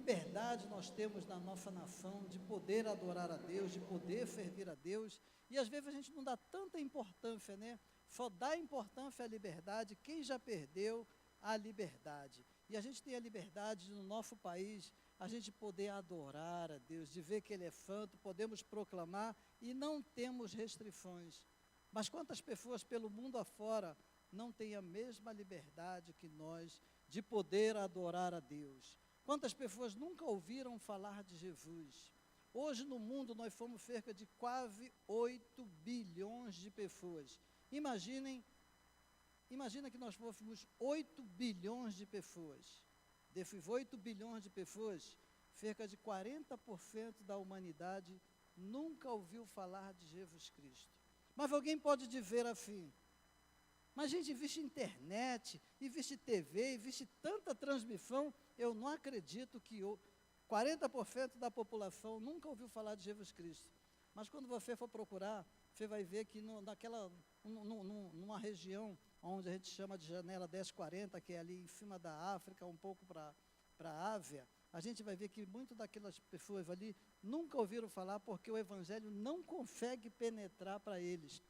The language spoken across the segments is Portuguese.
liberdade nós temos na nossa nação de poder adorar a Deus, de poder servir a Deus, e às vezes a gente não dá tanta importância, né? Só dá importância à liberdade quem já perdeu a liberdade. E a gente tem a liberdade no nosso país, a gente poder adorar a Deus, de ver que Ele é santo, podemos proclamar e não temos restrições. Mas quantas pessoas pelo mundo afora não têm a mesma liberdade que nós de poder adorar a Deus? Quantas pessoas nunca ouviram falar de Jesus? Hoje no mundo nós somos cerca de quase 8 bilhões de pessoas. Imagina que nós fôssemos 8 bilhões de pessoas. Desses 8 bilhões de pessoas, cerca de 40% da humanidade nunca ouviu falar de Jesus Cristo. Mas alguém pode dizer assim, mas gente, existe internet, existe TV, existe tanta transmissão, eu não acredito que 40% da população nunca ouviu falar de Jesus Cristo. Mas quando você for procurar, você vai ver que numa região onde a gente chama de janela 1040, que é ali em cima da África, um pouco para a Ásia, a gente vai ver que muitas daquelas pessoas ali nunca ouviram falar porque o Evangelho não consegue penetrar para eles,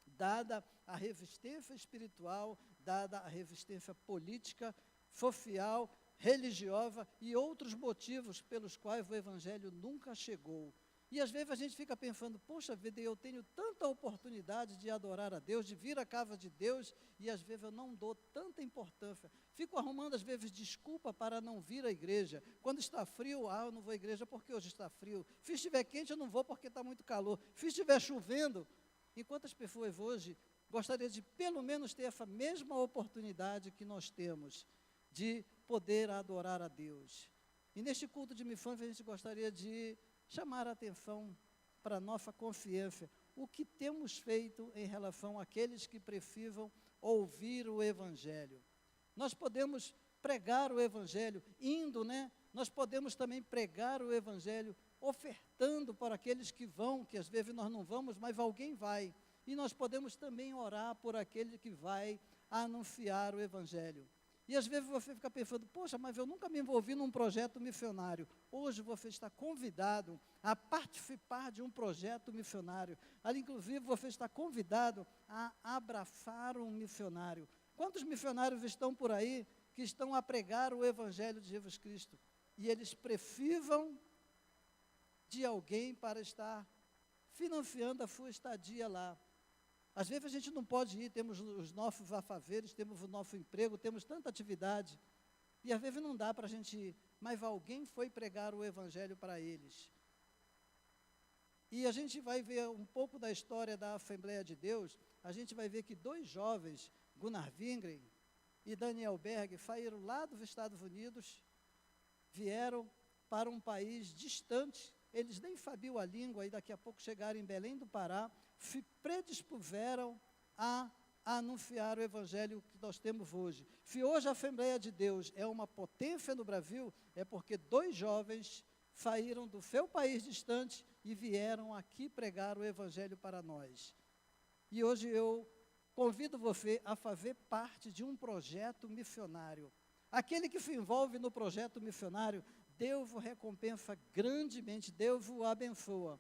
dada a resistência espiritual, dada a resistência política, social, religiosa e outros motivos pelos quais o Evangelho nunca chegou. E às vezes a gente fica pensando, poxa vida, eu tenho tanta oportunidade de adorar a Deus, de vir à casa de Deus, e às vezes eu não dou tanta importância. Fico arrumando às vezes desculpa para não vir à igreja. Quando está frio, eu não vou à igreja porque hoje está frio. Se estiver quente, eu não vou porque está muito calor. Se estiver chovendo, enquanto as pessoas hoje gostariam de pelo menos ter essa mesma oportunidade que nós temos, de poder adorar a Deus. E neste culto de missões a gente gostaria de chamar a atenção para a nossa consciência, o que temos feito em relação àqueles que precisam ouvir o Evangelho. Nós podemos pregar o Evangelho indo, né? Nós podemos também pregar o Evangelho ofertando para aqueles que vão, que às vezes nós não vamos, mas alguém vai. E nós podemos também orar por aquele que vai anunciar o Evangelho. E às vezes você fica pensando, poxa, mas eu nunca me envolvi num projeto missionário. Hoje você está convidado a participar de um projeto missionário. Ali, inclusive, você está convidado a abraçar um missionário. Quantos missionários estão por aí que estão a pregar o Evangelho de Jesus Cristo? E eles precisam de alguém para estar financiando a sua estadia lá. Às vezes a gente não pode ir, temos os nossos afazeres, temos o nosso emprego, temos tanta atividade, e às vezes não dá para a gente ir, mas alguém foi pregar o Evangelho para eles. E a gente vai ver um pouco da história da Assembleia de Deus, a gente vai ver que 2 jovens, Gunnar Wingren e Daniel Berg, saíram lá dos Estados Unidos, vieram para um país distante, eles nem sabiam a língua, e daqui a pouco chegaram em Belém do Pará, se predispuseram a anunciar o Evangelho que nós temos hoje. Se hoje a Assembleia de Deus é uma potência no Brasil, é porque 2 jovens saíram do seu país distante e vieram aqui pregar o Evangelho para nós. E hoje eu convido você a fazer parte de um projeto missionário. Aquele que se envolve no projeto missionário, Deus o recompensa grandemente, Deus o abençoa.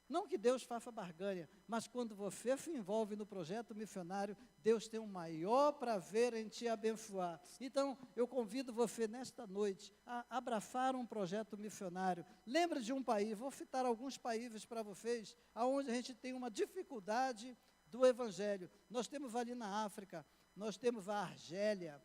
Não que Deus faça barganha, mas quando você se envolve no projeto missionário, Deus tem um maior prazer em te abençoar. Então, eu convido você nesta noite a abraçar um projeto missionário. Lembre de um país, vou citar alguns países para vocês, onde a gente tem uma dificuldade do Evangelho. Nós temos ali na África, nós temos a Argélia,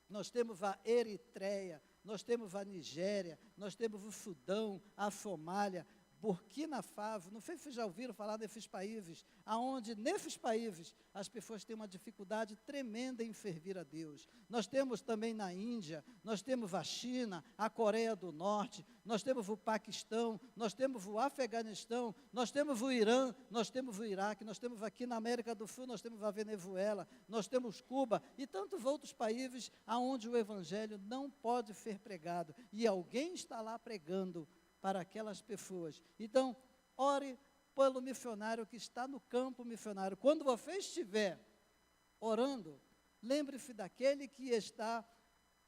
nós temos a Eritreia, nós temos a Nigéria, nós temos o Sudão, a Somália, Burkina Faso, não sei se vocês já ouviram falar desses países, onde nesses países as pessoas têm uma dificuldade tremenda em servir a Deus. Nós temos também na Índia, nós temos a China, a Coreia do Norte, nós temos o Paquistão, nós temos o Afeganistão, nós temos o Irã, nós temos o Iraque, nós temos aqui na América do Sul, nós temos a Venezuela, nós temos Cuba e tantos outros países onde o Evangelho não pode ser pregado e alguém está lá pregando para aquelas pessoas. Então, ore pelo missionário que está no campo missionário. Quando você estiver orando, lembre-se daquele que está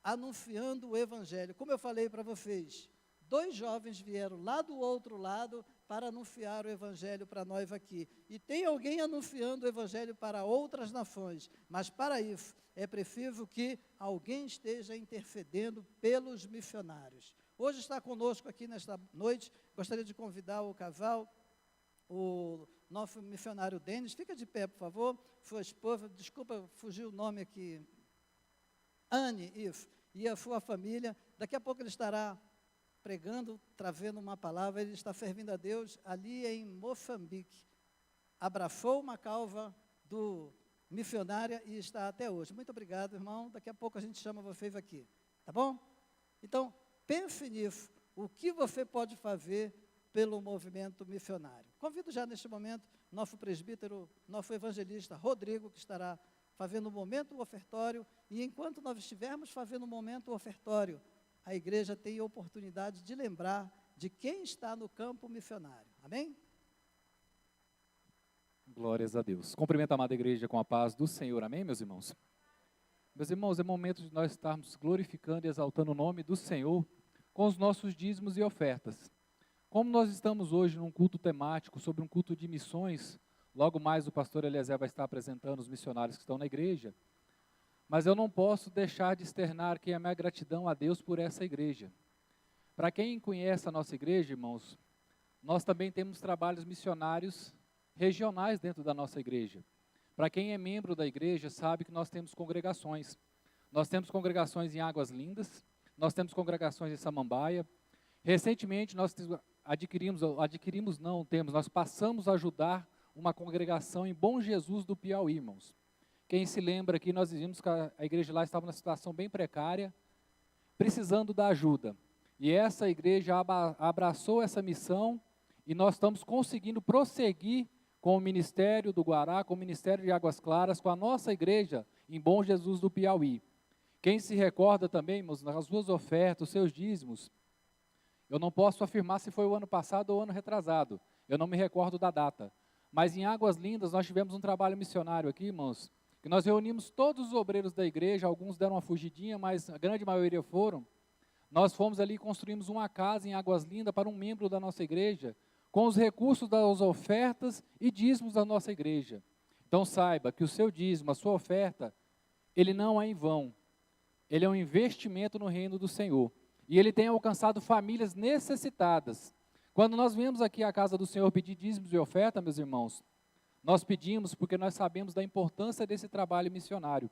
anunciando o evangelho. Como eu falei para vocês, 2 jovens vieram lá do outro lado para anunciar o evangelho para nós aqui. E tem alguém anunciando o evangelho para outras nações, mas para isso é preciso que alguém esteja intercedendo pelos missionários. Hoje está conosco aqui nesta noite, gostaria de convidar o casal, o nosso missionário Denis. Fica de pé, por favor. Sua esposa, desculpa, fugiu o nome aqui, Anne, isso, e a sua família. Daqui a pouco ele estará pregando, trazendo uma palavra. Ele está servindo a Deus ali em Moçambique. Abraçou uma causa do missionária e está até hoje. Muito obrigado, irmão. Daqui a pouco a gente chama vocês aqui, tá bom? Então, pense nisso. O que você pode fazer pelo movimento missionário? Convido já neste momento nosso presbítero, nosso evangelista Rodrigo, que estará fazendo o momento ofertório, e enquanto nós estivermos fazendo o momento ofertório, a igreja tem a oportunidade de lembrar de quem está no campo missionário. Amém? Glórias a Deus. Cumprimento a amada igreja com a paz do Senhor. Amém, meus irmãos? Meus irmãos, é momento de nós estarmos glorificando e exaltando o nome do Senhor com os nossos dízimos e ofertas. Como nós estamos hoje num culto temático sobre um culto de missões, logo mais o pastor Eliezer vai estar apresentando os missionários que estão na igreja, mas eu não posso deixar de externar aqui a minha gratidão a Deus por essa igreja. Para quem conhece a nossa igreja, irmãos, nós também temos trabalhos missionários regionais dentro da nossa igreja. Para quem é membro da igreja, sabe que nós temos congregações. Nós temos congregações em Águas Lindas, nós temos congregações em Samambaia. Recentemente nós nós passamos a ajudar uma congregação em Bom Jesus do Piauí, irmãos. Quem se lembra aqui, nós vimos que a igreja lá estava numa situação bem precária, precisando da ajuda. E essa igreja abraçou essa missão e nós estamos conseguindo prosseguir com o Ministério do Guará, com o Ministério de Águas Claras, com a nossa igreja em Bom Jesus do Piauí. Quem se recorda também, irmãos, nas suas ofertas, os seus dízimos, eu não posso afirmar se foi o ano passado ou o ano retrasado, eu não me recordo da data, mas em Águas Lindas nós tivemos um trabalho missionário aqui, irmãos, que nós reunimos todos os obreiros da igreja, alguns deram uma fugidinha, mas a grande maioria foram. Nós fomos ali e construímos uma casa em Águas Lindas para um membro da nossa igreja, com os recursos das ofertas e dízimos da nossa igreja. Então saiba que o seu dízimo, a sua oferta, ele não é em vão, ele é um investimento no reino do Senhor. E ele tem alcançado famílias necessitadas. Quando nós viemos aqui à casa do Senhor pedir dízimos e oferta, meus irmãos, nós pedimos porque nós sabemos da importância desse trabalho missionário.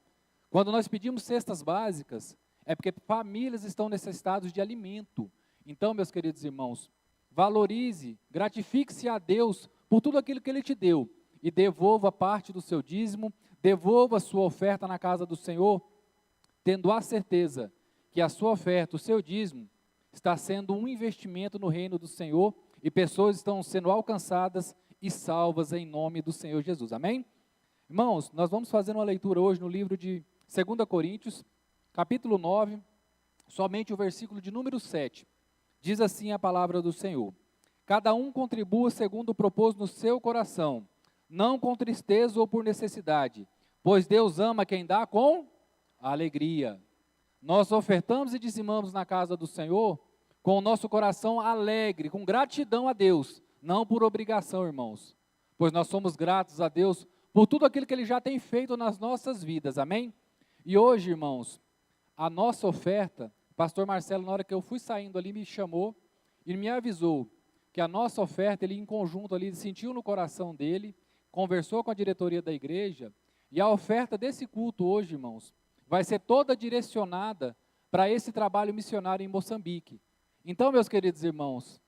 Quando nós pedimos cestas básicas, é porque famílias estão necessitadas de alimento. Então, meus queridos irmãos, valorize, gratifique-se a Deus por tudo aquilo que Ele te deu e devolva parte do seu dízimo, devolva a sua oferta na casa do Senhor, tendo a certeza que a sua oferta, o seu dízimo, está sendo um investimento no reino do Senhor e pessoas estão sendo alcançadas e salvas em nome do Senhor Jesus. Amém? Irmãos, nós vamos fazer uma leitura hoje no livro de 2 Coríntios, capítulo 9, somente o versículo de número 7. Diz assim a palavra do Senhor: cada um contribua segundo o propôs no seu coração, não com tristeza ou por necessidade, pois Deus ama quem dá com alegria. Nós ofertamos e dizimamos na casa do Senhor com o nosso coração alegre, com gratidão a Deus, não por obrigação, irmãos, pois nós somos gratos a Deus por tudo aquilo que Ele já tem feito nas nossas vidas, amém? E hoje, irmãos, a nossa oferta, o pastor Marcelo, na hora que eu fui saindo ali, me chamou e me avisou que a nossa oferta, ele em conjunto ali, sentiu no coração dele, conversou com a diretoria da igreja, e a oferta desse culto hoje, irmãos, vai ser toda direcionada para esse trabalho missionário em Moçambique. Então, meus queridos irmãos,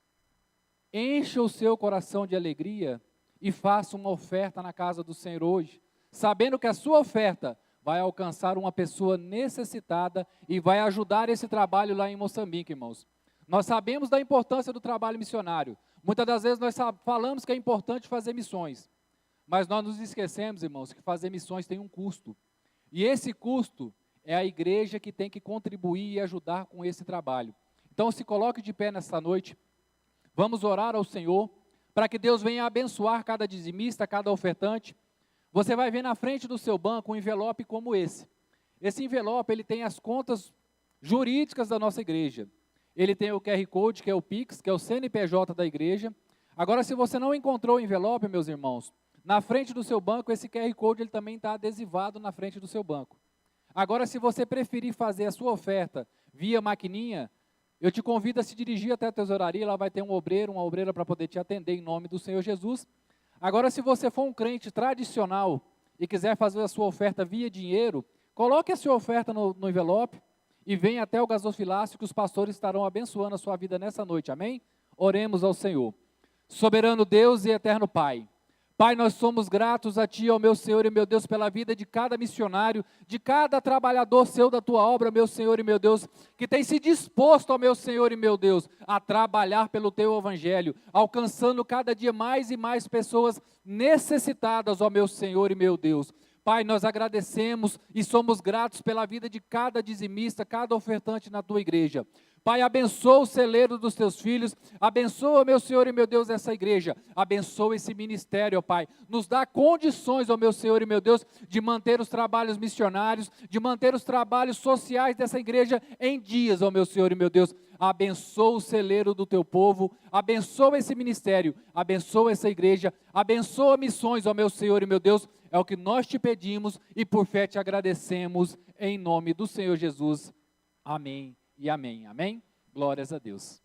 encha o seu coração de alegria e faça uma oferta na casa do Senhor hoje, sabendo que a sua oferta vai alcançar uma pessoa necessitada e vai ajudar esse trabalho lá em Moçambique, irmãos. Nós sabemos da importância do trabalho missionário. Muitas das vezes nós falamos que é importante fazer missões, mas nós nos esquecemos, irmãos, que fazer missões tem um custo. E esse custo é a igreja que tem que contribuir e ajudar com esse trabalho. Então se coloque de pé nesta noite, vamos orar ao Senhor, para que Deus venha abençoar cada dizimista, cada ofertante. Você vai ver na frente do seu banco um envelope como esse. Esse envelope, ele tem as contas jurídicas da nossa igreja. Ele tem o QR Code, que é o Pix, que é o CNPJ da igreja. Agora, se você não encontrou o envelope, meus irmãos, na frente do seu banco, esse QR Code ele também está adesivado na frente do seu banco. Agora, se você preferir fazer a sua oferta via maquininha, eu te convido a se dirigir até a tesouraria, lá vai ter um obreiro, uma obreira para poder te atender em nome do Senhor Jesus. Agora, se você for um crente tradicional e quiser fazer a sua oferta via dinheiro, coloque a sua oferta no envelope e venha até o gasofilácio que os pastores estarão abençoando a sua vida nessa noite, amém? Oremos ao Senhor. Soberano Deus e eterno Pai, Pai, nós somos gratos a Ti, ó meu Senhor e meu Deus, pela vida de cada missionário, de cada trabalhador seu da Tua obra, meu Senhor e meu Deus, que tem se disposto, ó meu Senhor e meu Deus, a trabalhar pelo Teu Evangelho, alcançando cada dia mais e mais pessoas necessitadas, ó meu Senhor e meu Deus. Pai, nós agradecemos e somos gratos pela vida de cada dizimista, cada ofertante na Tua igreja. Pai, abençoa o celeiro dos Teus filhos, abençoa, meu Senhor e meu Deus, essa igreja, abençoa esse ministério, ó Pai, nos dá condições, ó meu Senhor e meu Deus, de manter os trabalhos missionários, de manter os trabalhos sociais dessa igreja em dias, ó meu Senhor e meu Deus, abençoa o celeiro do Teu povo, abençoa esse ministério, abençoa essa igreja, abençoa missões, ó meu Senhor e meu Deus, é o que nós Te pedimos e por fé Te agradecemos, em nome do Senhor Jesus, amém. E amém, amém? Glórias a Deus.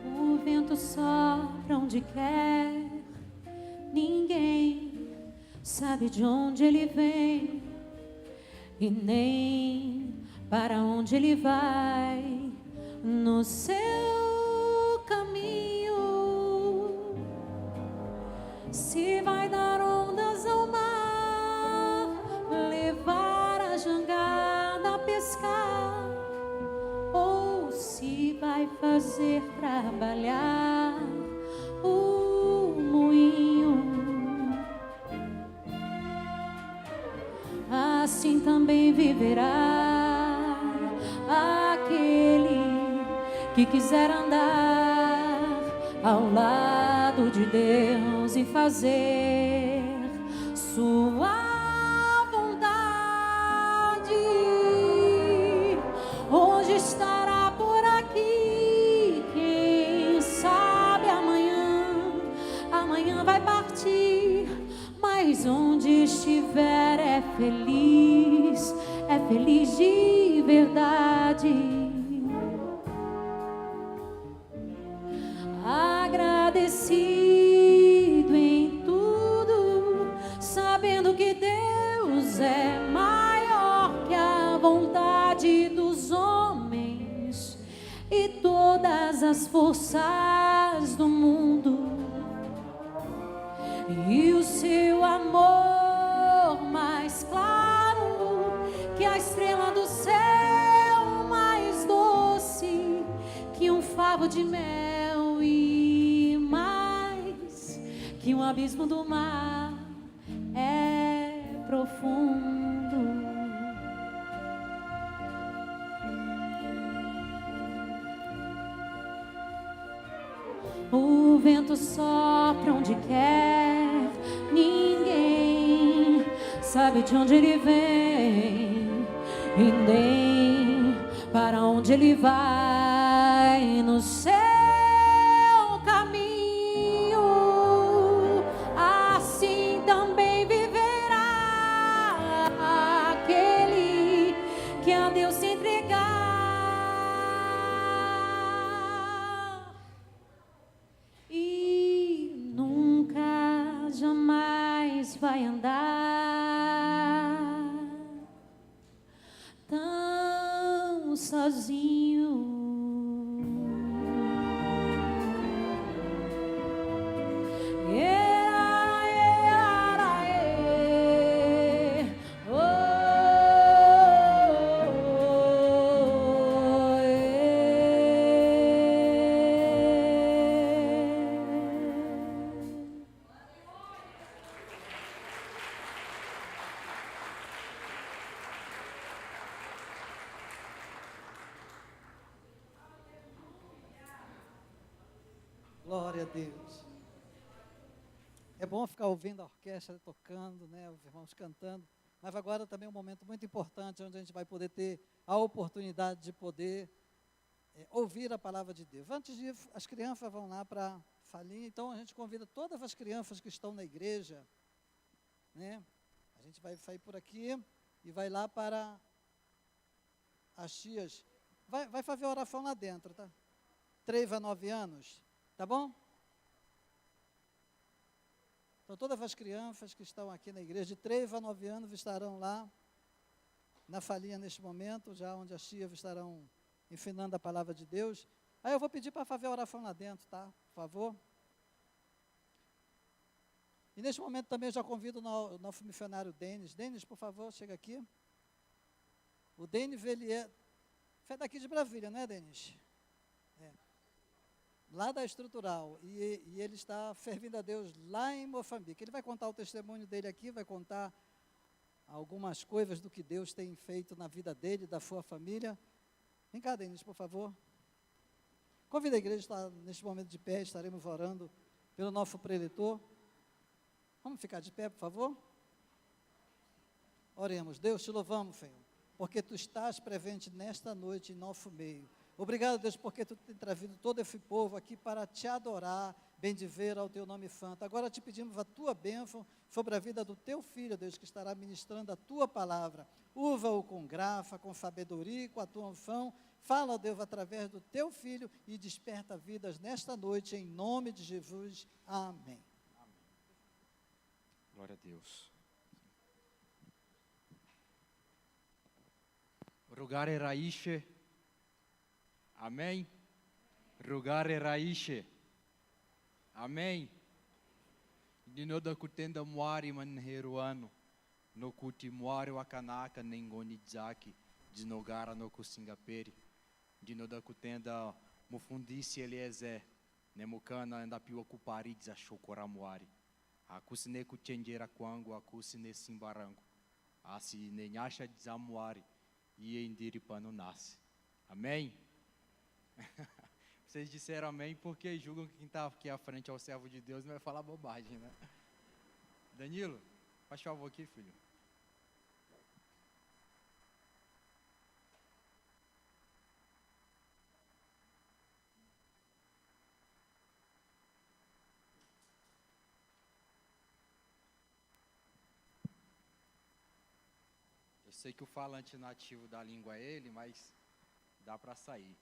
O vento sopra onde quer, ninguém sabe de onde ele vem e nem para onde ele vai no seu caminho. Se vai dar ondas ao mar, levar a jangada a pescar, ou se vai fazer trabalhar o moinho, assim também viverá aquele que quiser andar ao lado de Deus e fazer sua vontade. Hoje estará por aqui, quem sabe amanhã vai partir, mas onde estiver é feliz de verdade. Agradecido em tudo, sabendo que Deus é maior que a vontade dos homens e todas as forças do mundo, e o seu amor mais claro que a estrela do céu, mais doce que um favo de mel e mais que um abismo do mar é profundo. O vento sopra onde quer, ninguém sabe de onde ele vem e nem para onde ele vai no seu caminho. Assim também viverá aquele que a Deus se entregar e nunca, jamais vai andar tão sozinho. Glória a Deus. É bom ficar ouvindo a orquestra tocando, né, os irmãos cantando, mas agora também é um momento muito importante, onde a gente vai poder ter a oportunidade de poder ouvir a palavra de Deus. Antes de ir, as crianças vão lá para a falinha, então a gente convida todas as crianças que estão na igreja, né, a gente vai sair por aqui e vai lá para as tias, vai fazer a oração lá dentro, tá? 3 a 9 anos, tá bom? Então, todas as crianças que estão aqui na igreja, de 3 a 9 anos, estarão lá na falinha neste momento, já onde as tias estarão ensinando a palavra de Deus. Aí eu vou pedir para fazer a oração lá dentro, tá? Por favor. E neste momento também eu já convido o nosso missionário Denis. Denis, por favor, chega aqui. O Denis, ele é daqui de Brasília, não é, Denis? Lá da Estrutural, e ele está servindo a Deus lá em Moçambique. Ele vai contar o testemunho dele aqui, vai contar algumas coisas do que Deus tem feito na vida dele, da sua família. Vem cá, Denis, por favor. Convida a igreja a estar neste momento de pé, estaremos orando pelo nosso preletor. Vamos ficar de pé, por favor? Oremos. Deus, te louvamos, Senhor, porque Tu estás presente nesta noite em nosso meio. Obrigado, Deus, porque Tu tem trazido todo esse povo aqui para Te adorar, bendizer ao Teu nome santo. Agora te pedimos a Tua bênção sobre a vida do Teu Filho, Deus, que estará ministrando a Tua palavra. Usa-o com graça, com sabedoria, com a Tua unção. Fala, Deus, através do Teu Filho e desperta vidas nesta noite, em nome de Jesus. Amém. Glória a Deus. Rugare Raiche. Amém. Rugare Raiche. Amém. Dinoda kutenda muari manheruano. No kuti muari wakanaka nengoni dzaki. Dinogara no kusingaperi. Dinoda kutenda mufundisi Eliezer. Nemukana andapiwa kupari dzashokora muari. Akusine kuchenjera kwangu, akusine simbarango. Asi nenyasha desamuari. E endiri pano nasce. Amém? Vocês disseram amém porque julgam que quem está aqui à frente é o servo de Deus não vai falar bobagem, né? Danilo, faz favor aqui, filho. Eu sei que o falante nativo da língua é ele, mas dá para sair.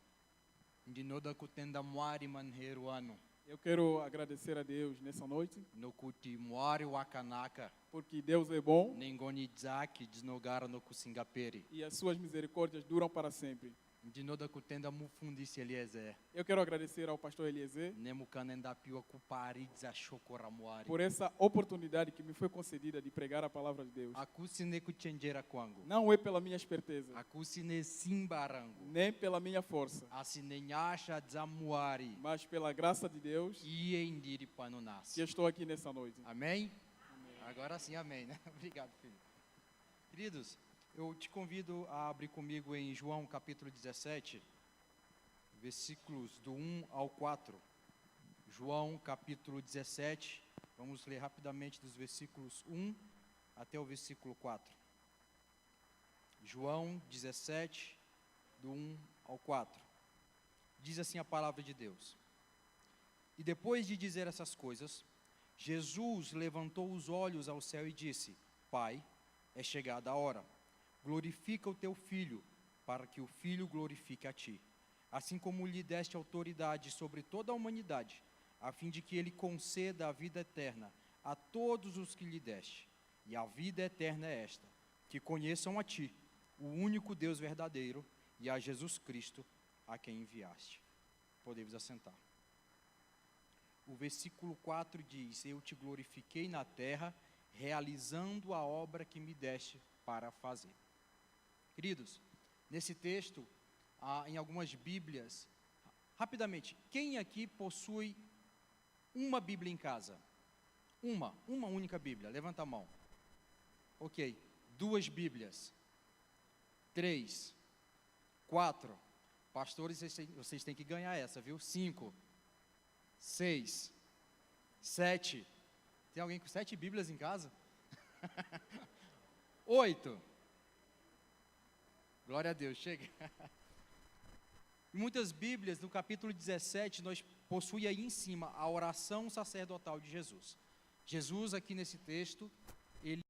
Dinoda kutenda muari manheruano. Eu quero agradecer a Deus nessa noite, No kuti muari wakanaka. porque Deus é bom Nengoni dzaki desnogara no kusingaperi. e as suas misericórdias duram para sempre. Dinoda kutenda mufundisi Eliezer. Eu quero agradecer ao pastor Eliezer Nemukana endapiwa kupari dzashokora muari. por essa oportunidade que me foi concedida de pregar a palavra de Deus. Akusine kuchenjera kwangu. Não é pela minha esperteza, Akusine simbarango. nem pela minha força, Asine nyasha dzamuari. mas pela graça de Deus Iye indiri que panonas. eu estou aqui nessa noite. Amém? Agora sim, amém, né? Obrigado, filho. Queridos, eu te convido a abrir comigo em João capítulo 17, versículos do 1 ao 4. João capítulo 17, vamos ler rapidamente dos versículos 1 até o versículo 4. João 17, do 1 ao 4. Diz assim a palavra de Deus. E depois de dizer essas coisas, Jesus levantou os olhos ao céu e disse: Pai, é chegada a hora. Glorifica o teu Filho, para que o Filho glorifique a ti. Assim como lhe deste autoridade sobre toda a humanidade, a fim de que ele conceda a vida eterna a todos os que lhe deste. E a vida eterna é esta: que conheçam a ti, o único Deus verdadeiro, e a Jesus Cristo, a quem enviaste. Podemos assentar. O versículo 4 diz: Eu te glorifiquei na terra, realizando a obra que me deste para fazer. Queridos, nesse texto, em algumas Bíblias, rapidamente, quem aqui possui uma Bíblia em casa? Uma única Bíblia, levanta a mão. Ok, 2 Bíblias, 3, 4, pastores, vocês têm que ganhar essa, viu? 5, 6, 7. Tem alguém com 7 Bíblias em casa? 8. Glória a Deus, chega. Em muitas Bíblias, no capítulo 17, nós possui aí em cima a oração sacerdotal de Jesus. Jesus, aqui nesse texto, ele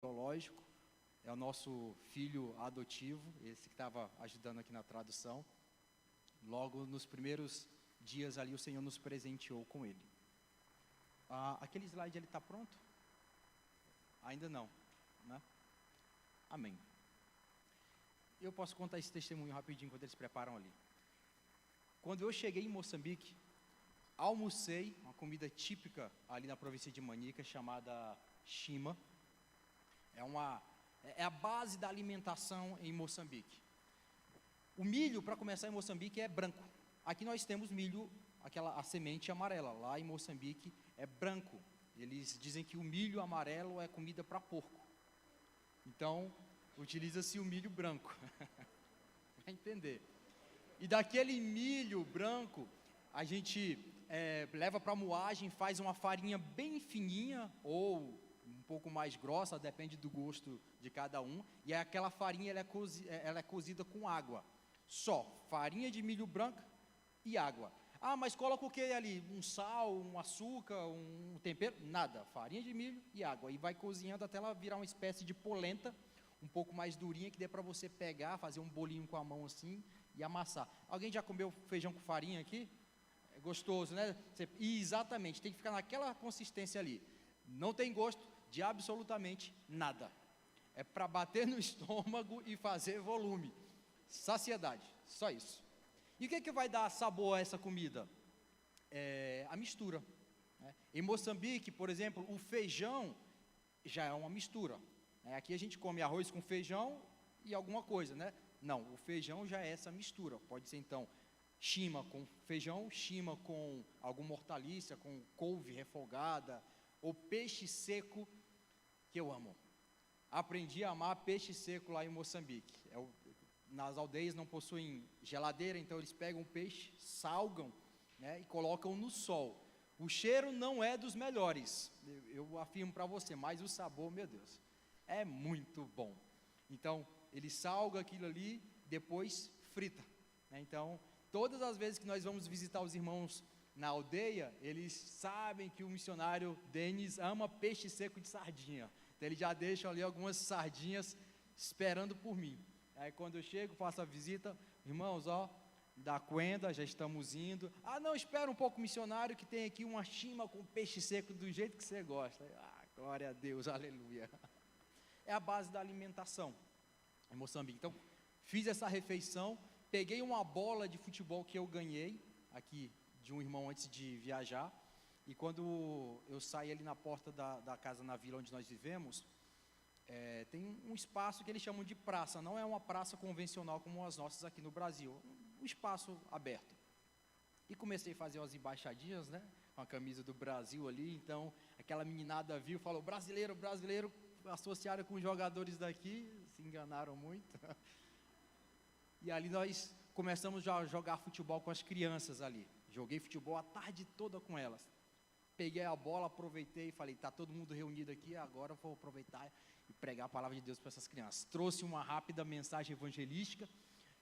biológico, é o nosso filho adotivo, esse que estava ajudando aqui na tradução. Logo nos primeiros dias ali, o Senhor nos presenteou com ele. Aquele slide ele está pronto? Ainda não, né? Amém. Eu posso contar esse testemunho rapidinho enquanto eles preparam ali. Quando eu cheguei em Moçambique, almocei uma comida típica ali na província de Manica, chamada chima. É a base da alimentação em Moçambique. O milho, para começar, em Moçambique é branco. Aqui nós temos milho, a semente amarela. Lá em Moçambique é branco. Eles dizem que o milho amarelo é comida para porco. Então, utiliza-se o milho branco. Para entender. E daquele milho branco, a gente leva para moagem, faz uma farinha bem fininha, ou um pouco mais grossa, depende do gosto de cada um. E aquela farinha ela é cozida com água. Só farinha de milho branco e água. Mas coloca o que ali? Um sal, um açúcar, um tempero? Nada, farinha de milho e água. E vai cozinhando até ela virar uma espécie de polenta, um pouco mais durinha, que dê para você pegar, fazer um bolinho com a mão assim e amassar. Alguém já comeu feijão com farinha aqui? É gostoso, né? Exatamente, tem que ficar naquela consistência ali. Não tem gosto de absolutamente nada. É para bater no estômago e fazer volume. Saciedade, só isso. E o que é que vai dar sabor a essa comida? A mistura. Né? Em Moçambique, por exemplo, o feijão já é uma mistura. Né? Aqui a gente come arroz com feijão e alguma coisa, né? Não, o feijão já é essa mistura. Pode ser então chima com feijão, chima com alguma hortaliça, com couve refogada, ou peixe seco, que eu amo. Aprendi a amar peixe seco lá em Moçambique. Nas aldeias não possuem geladeira, então eles pegam o peixe, salgam, né, e colocam no sol. O cheiro não é dos melhores, eu afirmo para você, mas o sabor, meu Deus, é muito bom. Então, ele salga aquilo ali, depois frita. Né? Então, todas as vezes que nós vamos visitar os irmãos na aldeia, eles sabem que o missionário Denis ama peixe seco de sardinha. Então, eles já deixam ali algumas sardinhas esperando por mim. Aí quando eu chego, faço a visita, irmãos, da Quenda, já estamos indo. Não, espera um pouco, missionário, que tem aqui uma chima com peixe seco do jeito que você gosta. Glória a Deus, aleluia. É a base da alimentação em Moçambique. Então, fiz essa refeição, peguei uma bola de futebol que eu ganhei, aqui, de um irmão antes de viajar, e quando eu saí ali na porta da casa na vila onde nós vivemos, tem um espaço que eles chamam de praça, não é uma praça convencional como as nossas aqui no Brasil, um espaço aberto. E comecei a fazer umas embaixadinhas, né, com a camisa do Brasil ali, então aquela meninada viu e falou, brasileiro, associaram com os jogadores daqui, se enganaram muito. E ali nós começamos já a jogar futebol com as crianças ali, joguei futebol a tarde toda com elas. Peguei a bola, aproveitei e falei, está todo mundo reunido aqui, agora eu vou aproveitar e pregar a palavra de Deus para essas crianças. Trouxe uma rápida mensagem evangelística,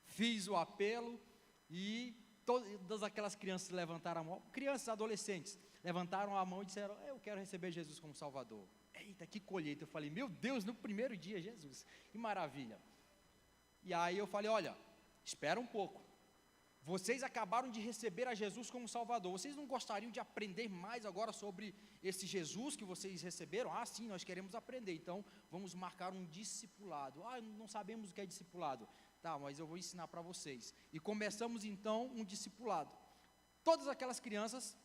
fiz o apelo e todas aquelas crianças levantaram a mão, crianças, adolescentes, levantaram a mão e disseram, eu quero receber Jesus como Salvador. Eita, que colheita! Eu falei, meu Deus, no primeiro dia, Jesus, que maravilha. E aí eu falei, olha, espera um pouco. Vocês acabaram de receber a Jesus como Salvador. Vocês não gostariam de aprender mais agora sobre esse Jesus que vocês receberam? Sim, nós queremos aprender. Então, vamos marcar um discipulado. Não sabemos o que é discipulado. Tá, mas eu vou ensinar para vocês. E começamos, então, um discipulado. Todas aquelas crianças,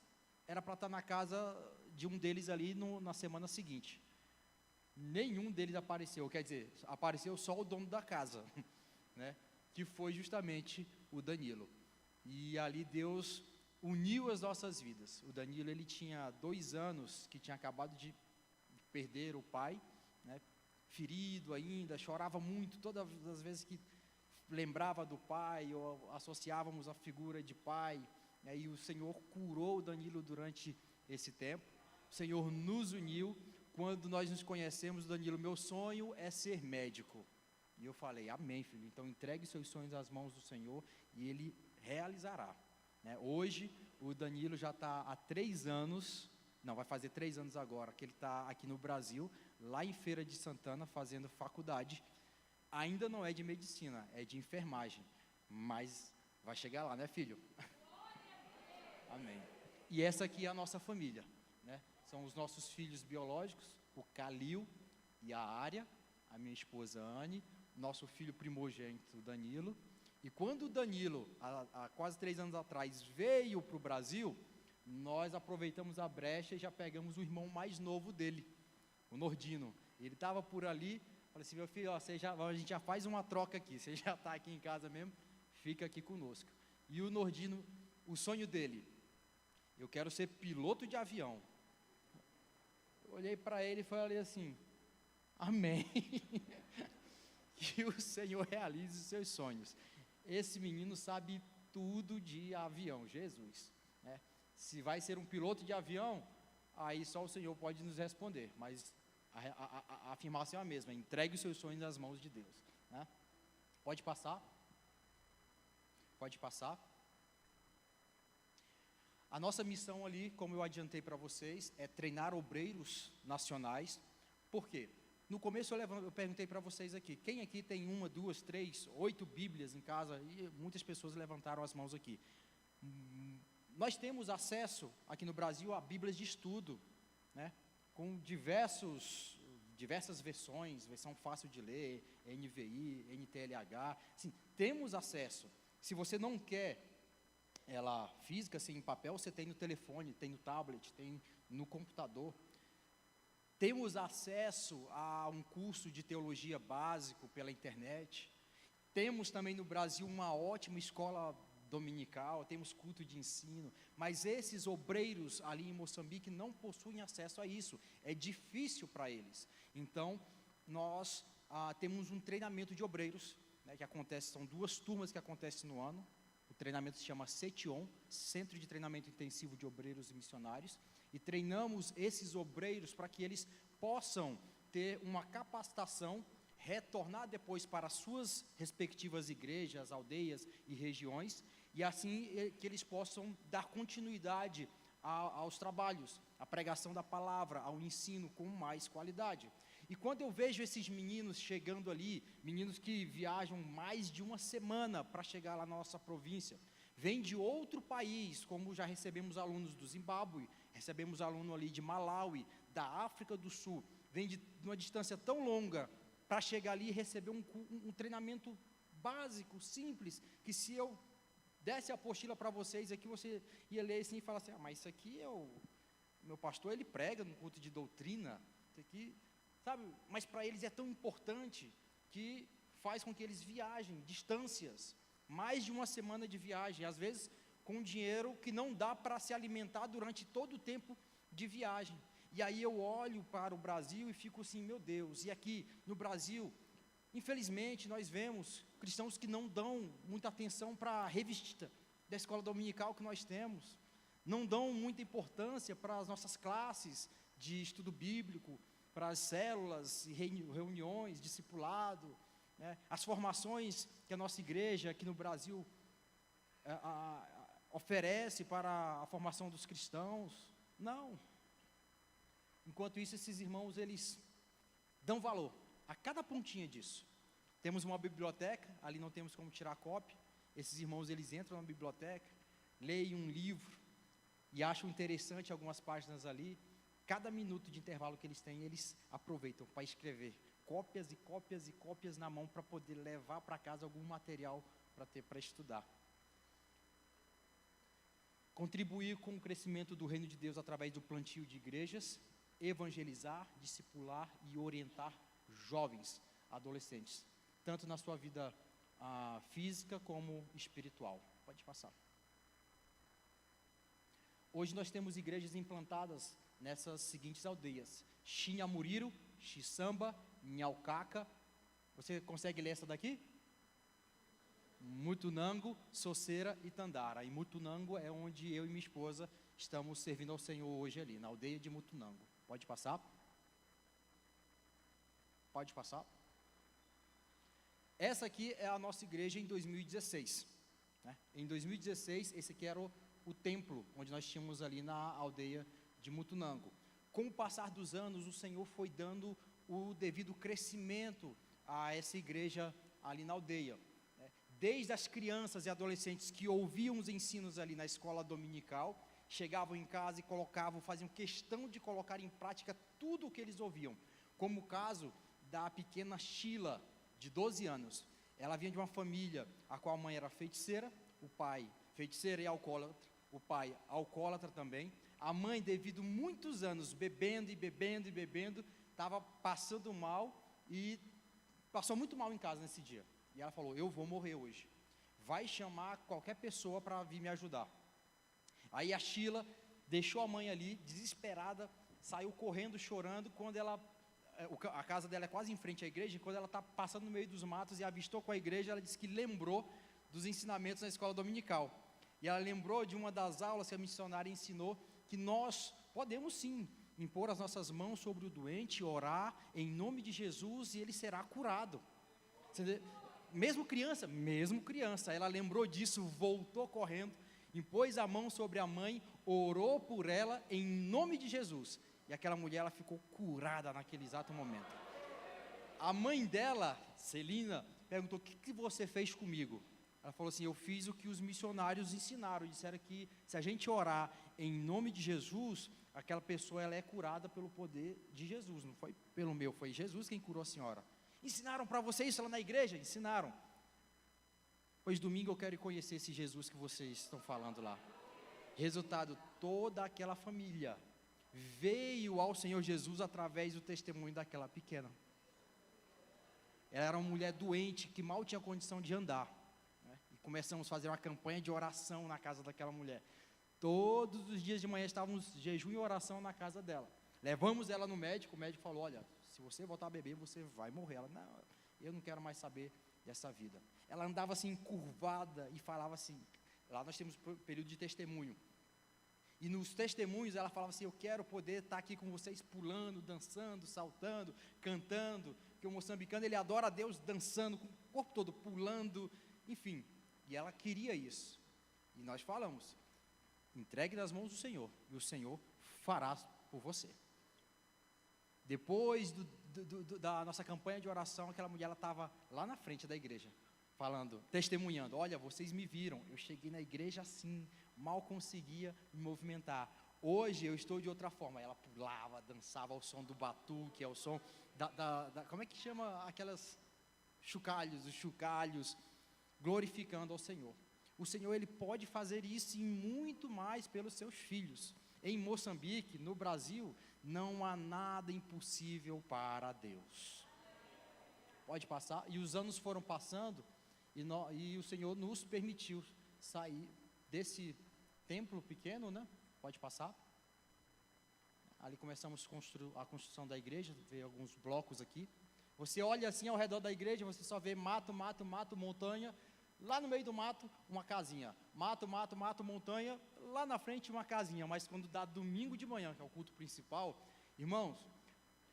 era para estar na casa de um deles ali na semana seguinte. Nenhum deles apareceu. Quer dizer, apareceu só o dono da casa, né? Que foi justamente o Danilo. E ali Deus uniu as nossas vidas. O Danilo, ele tinha 2 anos, que tinha acabado de perder o pai, né, ferido ainda, chorava muito, todas as vezes que lembrava do pai, ou associávamos a figura de pai, né, e o Senhor curou o Danilo durante esse tempo. O Senhor nos uniu. Quando nós nos conhecemos, Danilo, meu sonho é ser médico. E eu falei, amém, filho, então entregue seus sonhos às mãos do Senhor, e Ele realizará. Né? Hoje, o Danilo já está há 3 anos Não, vai fazer 3 anos agora, que ele está aqui no Brasil, lá em Feira de Santana, fazendo faculdade. Ainda não é de medicina, é de enfermagem, mas vai chegar lá, né, filho? Amém. E essa aqui é a nossa família, né? São os nossos filhos biológicos, o Calil e a Ária, a minha esposa Anne, nosso filho primogênito Danilo. E quando o Danilo, há quase 3 anos atrás, veio para o Brasil, nós aproveitamos a brecha e já pegamos o irmão mais novo dele, o Nordino. Ele estava por ali, falei assim, meu filho, ó, a gente já faz uma troca aqui, você já está aqui em casa mesmo, fica aqui conosco. E o Nordino, o sonho dele, eu quero ser piloto de avião. Eu olhei para ele e falei assim, amém. Que o Senhor realize os seus sonhos. Esse menino sabe tudo de avião, Jesus, né? Se vai ser um piloto de avião, aí só o Senhor pode nos responder, mas a afirmação é a mesma, entregue os seus sonhos nas mãos de Deus, né? Pode passar? Pode passar? A nossa missão ali, como eu adiantei para vocês, é treinar obreiros nacionais. Por quê? No começo eu perguntei para vocês aqui, quem aqui tem 1, 2, 3, 8 Bíblias em casa? E muitas pessoas levantaram as mãos aqui. Nós temos acesso aqui no Brasil a Bíblias de estudo, né? Com diversas versões, versão fácil de ler, NVI, NTLH, assim, temos acesso. Se você não quer ela física, assim, em papel, você tem no telefone, tem no tablet, tem no computador. Temos acesso a um curso de teologia básico pela internet. Temos também no Brasil uma ótima escola dominical, temos culto de ensino, mas esses obreiros ali em Moçambique não possuem acesso a isso, é difícil para eles. Então, nós temos um treinamento de obreiros, né, que acontece, são 2 turmas que acontecem no ano. O treinamento se chama CETION, Centro de Treinamento Intensivo de Obreiros e Missionários, e treinamos esses obreiros para que eles possam ter uma capacitação, retornar depois para as suas respectivas igrejas, aldeias e regiões, e assim que eles possam dar continuidade aos trabalhos, à pregação da palavra, ao ensino com mais qualidade. E quando eu vejo esses meninos chegando ali, meninos que viajam mais de uma semana para chegar lá na nossa província, vêm de outro país, como já recebemos alunos do Zimbábue, recebemos aluno ali de Malawi, da África do Sul, vem de uma distância tão longa para chegar ali e receber um treinamento básico, simples, que se eu desse a apostila para vocês aqui, você ia ler assim e falar assim, mas isso aqui é o meu pastor, ele prega no culto de doutrina, isso aqui, sabe, mas para eles é tão importante que faz com que eles viajem distâncias, mais de uma semana de viagem, às vezes com dinheiro que não dá para se alimentar durante todo o tempo de viagem. E aí eu olho para o Brasil e fico assim, meu Deus, e aqui no Brasil, infelizmente, nós vemos cristãos que não dão muita atenção para a revista da escola dominical que nós temos, não dão muita importância para as nossas classes de estudo bíblico, para as células e reuniões, discipulado, né? As formações que a nossa igreja aqui no Brasil oferece para a formação dos cristãos. Não. Enquanto isso, esses irmãos, eles dão valor a cada pontinha disso. Temos uma biblioteca, ali não temos como tirar cópia. Esses irmãos, eles entram na biblioteca, leem um livro e acham interessante algumas páginas ali. Cada minuto de intervalo que eles têm, eles aproveitam para escrever cópias e cópias e cópias na mão para poder levar para casa algum material para estudar. Contribuir com o crescimento do reino de Deus através do plantio de igrejas, evangelizar, discipular e orientar jovens, adolescentes, tanto na sua vida física como espiritual. Pode passar. Hoje nós temos igrejas implantadas nessas seguintes aldeias: Xinhamuriro, Xisamba, Nhalcaca. Você consegue ler essa daqui? Mutunango, Soceira e Tandara. E Mutunango é onde eu e minha esposa estamos servindo ao Senhor hoje ali, na aldeia de Mutunango. Pode passar? Pode passar? Essa aqui é a nossa igreja em 2016. Né? Em 2016, esse aqui era o templo, onde nós tínhamos ali na aldeia de Mutunango. Com o passar dos anos, o Senhor foi dando o devido crescimento a essa igreja ali na aldeia. Desde as crianças e adolescentes que ouviam os ensinos ali na escola dominical, chegavam em casa e faziam questão de colocar em prática tudo o que eles ouviam. Como o caso da pequena Sheila, de 12 anos. Ela vinha de uma família a qual a mãe era feiticeira, o pai feiticeira e alcoólatra, o pai alcoólatra também. A mãe, devido muitos anos bebendo, estava passando mal e passou muito mal em casa nesse dia. E ela falou: eu vou morrer hoje. Vai chamar qualquer pessoa para vir me ajudar. Aí a Sheila deixou a mãe ali, desesperada, saiu correndo, chorando. Quando a casa dela é quase em frente à igreja, e quando ela está passando no meio dos matos e avistou com a igreja, ela disse que lembrou dos ensinamentos na escola dominical. E ela lembrou de uma das aulas que a missionária ensinou, que nós podemos sim impor as nossas mãos sobre o doente, orar em nome de Jesus e ele será curado. Mesmo criança, ela lembrou disso, voltou correndo, impôs a mão sobre a mãe, orou por ela em nome de Jesus. E aquela mulher, ela ficou curada naquele exato momento. A mãe dela, Celina, perguntou: o que você fez comigo? Ela falou assim: eu fiz o que os missionários ensinaram. Disseram que se a gente orar em nome de Jesus, aquela pessoa ela é curada pelo poder de Jesus. Não foi pelo meu, foi Jesus quem curou a senhora. Ensinaram para você isso lá na igreja? Ensinaram. Pois domingo eu quero conhecer esse Jesus que vocês estão falando lá. Resultado, toda aquela família veio ao Senhor Jesus através do testemunho daquela pequena. Ela era uma mulher doente que mal tinha condição de andar, né? E começamos a fazer uma campanha de oração na casa daquela mulher. Todos os dias de manhã estávamos jejum e oração na casa dela. Levamos ela no médico, o médico falou: olha, se você voltar a beber, você vai morrer. Ela: não, eu não quero mais saber dessa vida. Ela andava assim, curvada, e falava assim, lá nós temos período de testemunho. E nos testemunhos ela falava assim: eu quero poder estar aqui com vocês pulando, dançando, saltando, cantando, porque o moçambicano ele adora a Deus dançando, com o corpo todo pulando, enfim. E ela queria isso. E nós falamos: entregue nas mãos do Senhor, e o Senhor fará por você. Depois da nossa campanha de oração, aquela mulher estava lá na frente da igreja, falando, testemunhando: olha, vocês me viram, eu cheguei na igreja assim, mal conseguia me movimentar. Hoje eu estou de outra forma. Ela pulava, dançava ao som do batuque, ao som como é que chama aquelas chocalhos, os chocalhos, glorificando ao Senhor. O Senhor ele pode fazer isso e muito mais pelos seus filhos. Em Moçambique, no Brasil, não há nada impossível para Deus. Pode passar. E os anos foram passando e o Senhor nos permitiu sair desse templo pequeno, né? Pode passar. Ali começamos a construção da igreja, vê alguns blocos aqui. Você olha assim ao redor da igreja, você só vê mato, montanha. Lá no meio do mato, uma casinha. Mato, montanha. Lá na frente, uma casinha. Mas quando dá domingo de manhã, que é o culto principal, irmãos,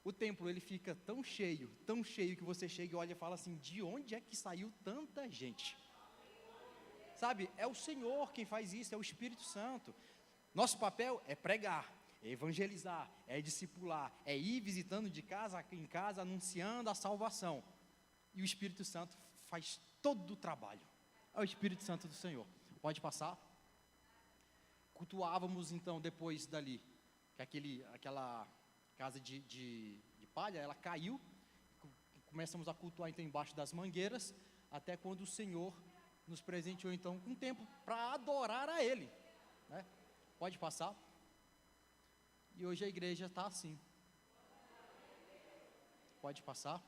o templo ele fica tão cheio, que você chega e olha e fala assim: de onde é que saiu tanta gente? Sabe, é o Senhor quem faz isso, é o Espírito Santo. Nosso papel é pregar, é evangelizar, é discipular, é ir visitando de casa em casa, anunciando a salvação. E o Espírito Santo faz todo o trabalho. É o Espírito Santo do Senhor. Pode passar. Cultuávamos então depois dali, que aquela casa de palha, ela caiu. Começamos a cultuar então embaixo das mangueiras, até quando o Senhor nos presenteou então com tempo para adorar a Ele, né? Pode passar. E hoje a igreja está assim. Pode passar.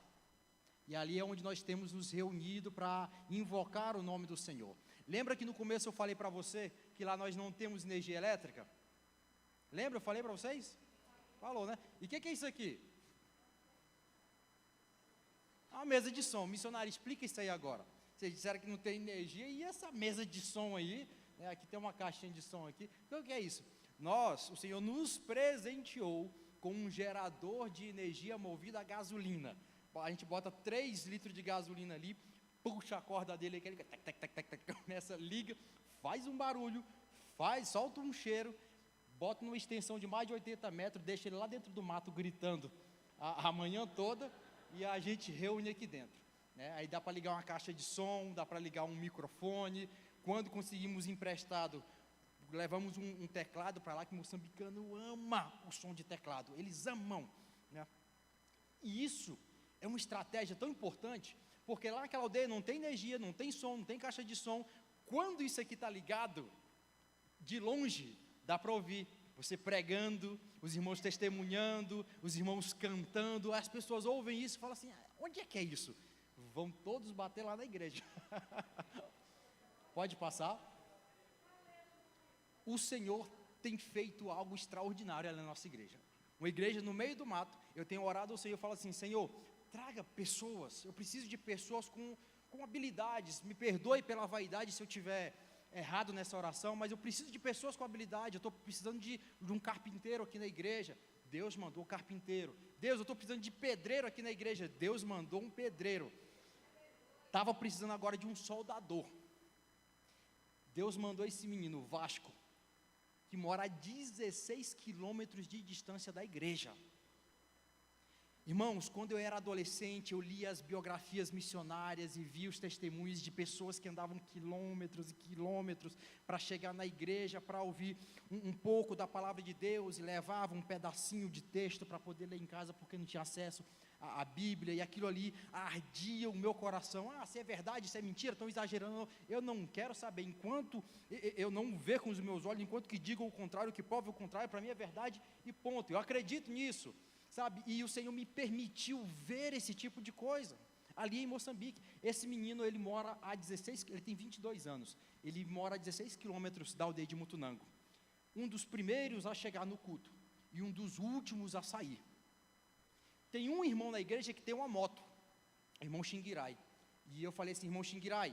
E ali é onde nós temos nos reunido para invocar o nome do Senhor. Lembra que no começo eu falei para você que lá nós não temos energia elétrica? Lembra? Eu falei para vocês? Falou, né? E o que é isso aqui? Uma mesa de som. Missionário, explica isso aí agora. Vocês disseram que não tem energia, e essa mesa de som aí? Né? Aqui tem uma caixinha de som aqui. O que é isso? O Senhor nos presenteou com um gerador de energia movido a gasolina. A gente bota 3 litros de gasolina ali, puxa a corda dele, aquele começa, liga, faz um barulho, solta um cheiro, boto numa extensão de mais de 80 metros, deixo ele lá dentro do mato gritando a manhã toda, e a gente reúne aqui dentro, né? Aí dá para ligar uma caixa de som, dá para ligar um microfone. Quando conseguimos emprestado, levamos um teclado para lá, que o moçambicano ama o som de teclado, eles amam, né? E isso é uma estratégia tão importante, porque lá naquela aldeia não tem energia, não tem som, não tem caixa de som. Quando isso aqui está ligado, de longe, dá para ouvir você pregando, os irmãos testemunhando, os irmãos cantando. As pessoas ouvem isso e falam assim: onde é que é isso? Vão todos bater lá na igreja. Pode passar? O Senhor tem feito algo extraordinário ali na nossa igreja. Uma igreja no meio do mato. Eu tenho orado ao Senhor e falo assim: Senhor, traga pessoas. Eu preciso de pessoas com habilidades. Me perdoe pela vaidade se eu tiver errado nessa oração, mas eu preciso de pessoas com habilidade. Eu estou precisando de um carpinteiro aqui na igreja. Deus mandou carpinteiro. Deus, eu estou precisando de pedreiro aqui na igreja. Deus mandou um pedreiro. Estava precisando agora de um soldador. Deus mandou esse menino, o Vasco, que mora a 16 quilômetros de distância da igreja. Irmãos, quando eu era adolescente, eu lia as biografias missionárias e via os testemunhos de pessoas que andavam quilômetros e quilômetros para chegar na igreja, para ouvir um pouco da palavra de Deus, e levavam um pedacinho de texto para poder ler em casa, porque não tinha acesso à Bíblia, e aquilo ali ardia o meu coração. Se é verdade, se é mentira, estão exagerando. Eu não quero saber, enquanto eu não ver com os meus olhos, enquanto que digam o contrário, que provem o contrário, para mim é verdade e ponto. Eu acredito nisso, sabe? E o Senhor me permitiu ver esse tipo de coisa ali em Moçambique. Esse menino, ele mora a 16, ele tem 22 anos, ele mora a 16 quilômetros da aldeia de Mutunango. Um dos primeiros a chegar no culto e um dos últimos a sair. Tem um irmão na igreja que tem uma moto, irmão Xinguirai. E eu falei assim: irmão Xinguirai,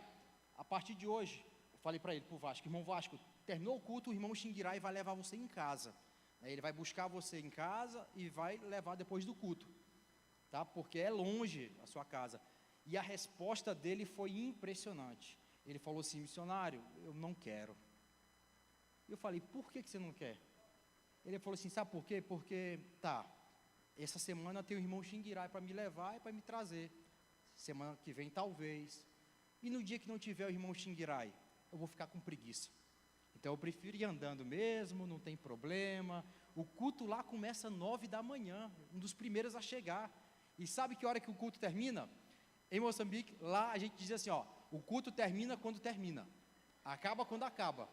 a partir de hoje, eu falei para ele, para o Vasco: irmão Vasco, terminou o culto, o irmão Xinguirai vai levar você em casa. Ele vai buscar você em casa e vai levar depois do culto, tá? Porque é longe a sua casa. E a resposta dele foi impressionante. Ele falou assim: missionário, eu não quero. Eu falei: por que você não quer? Ele falou assim: sabe por quê? Porque, essa semana tem o irmão Xinguirai para me levar e para me trazer. Semana que vem talvez. E no dia que não tiver o irmão Xinguirai, eu vou ficar com preguiça. Então eu prefiro ir andando mesmo, não tem problema. O culto lá começa às 9 da manhã, um dos primeiros a chegar. E sabe que hora que o culto termina? Em Moçambique, lá a gente diz assim, o culto termina quando termina, acaba quando acaba,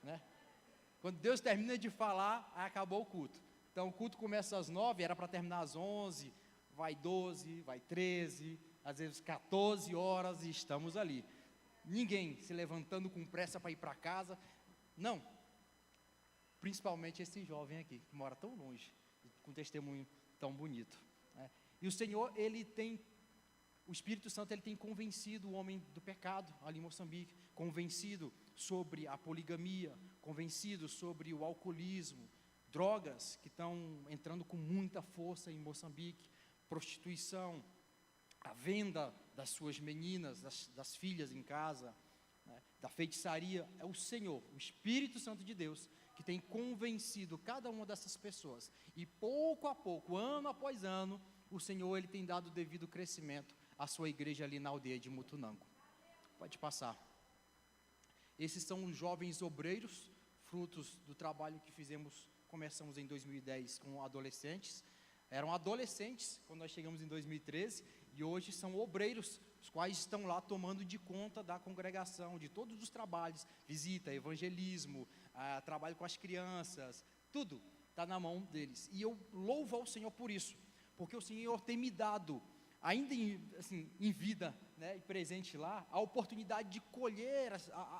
né? Quando Deus termina de falar, aí acabou o culto. Então o culto começa às 9, era para terminar às 11, vai 12, vai 13, às vezes 14 horas e estamos ali. Ninguém se levantando com pressa para ir para casa, não. Principalmente esse jovem aqui, que mora tão longe, com um testemunho tão bonito, né? E o Senhor, o Espírito Santo, ele tem convencido o homem do pecado ali em Moçambique, convencido sobre a poligamia, convencido sobre o alcoolismo, drogas que estão entrando com muita força em Moçambique, prostituição, a venda das suas meninas, das filhas em casa, né, da feitiçaria. É o Senhor, o Espírito Santo de Deus, que tem convencido cada uma dessas pessoas. E pouco a pouco, ano após ano, o Senhor, ele tem dado devido crescimento à sua igreja ali na aldeia de Mutunango. Pode passar. Esses são os jovens obreiros, frutos do trabalho que começamos em 2010 com adolescentes. Eram adolescentes quando nós chegamos em 2013 e hoje são obreiros, os quais estão lá tomando de conta da congregação, de todos os trabalhos, visita, evangelismo, trabalho com as crianças, tudo está na mão deles. E eu louvo ao Senhor por isso, porque o Senhor tem me dado, ainda em vida, né, e presente lá, a oportunidade de colher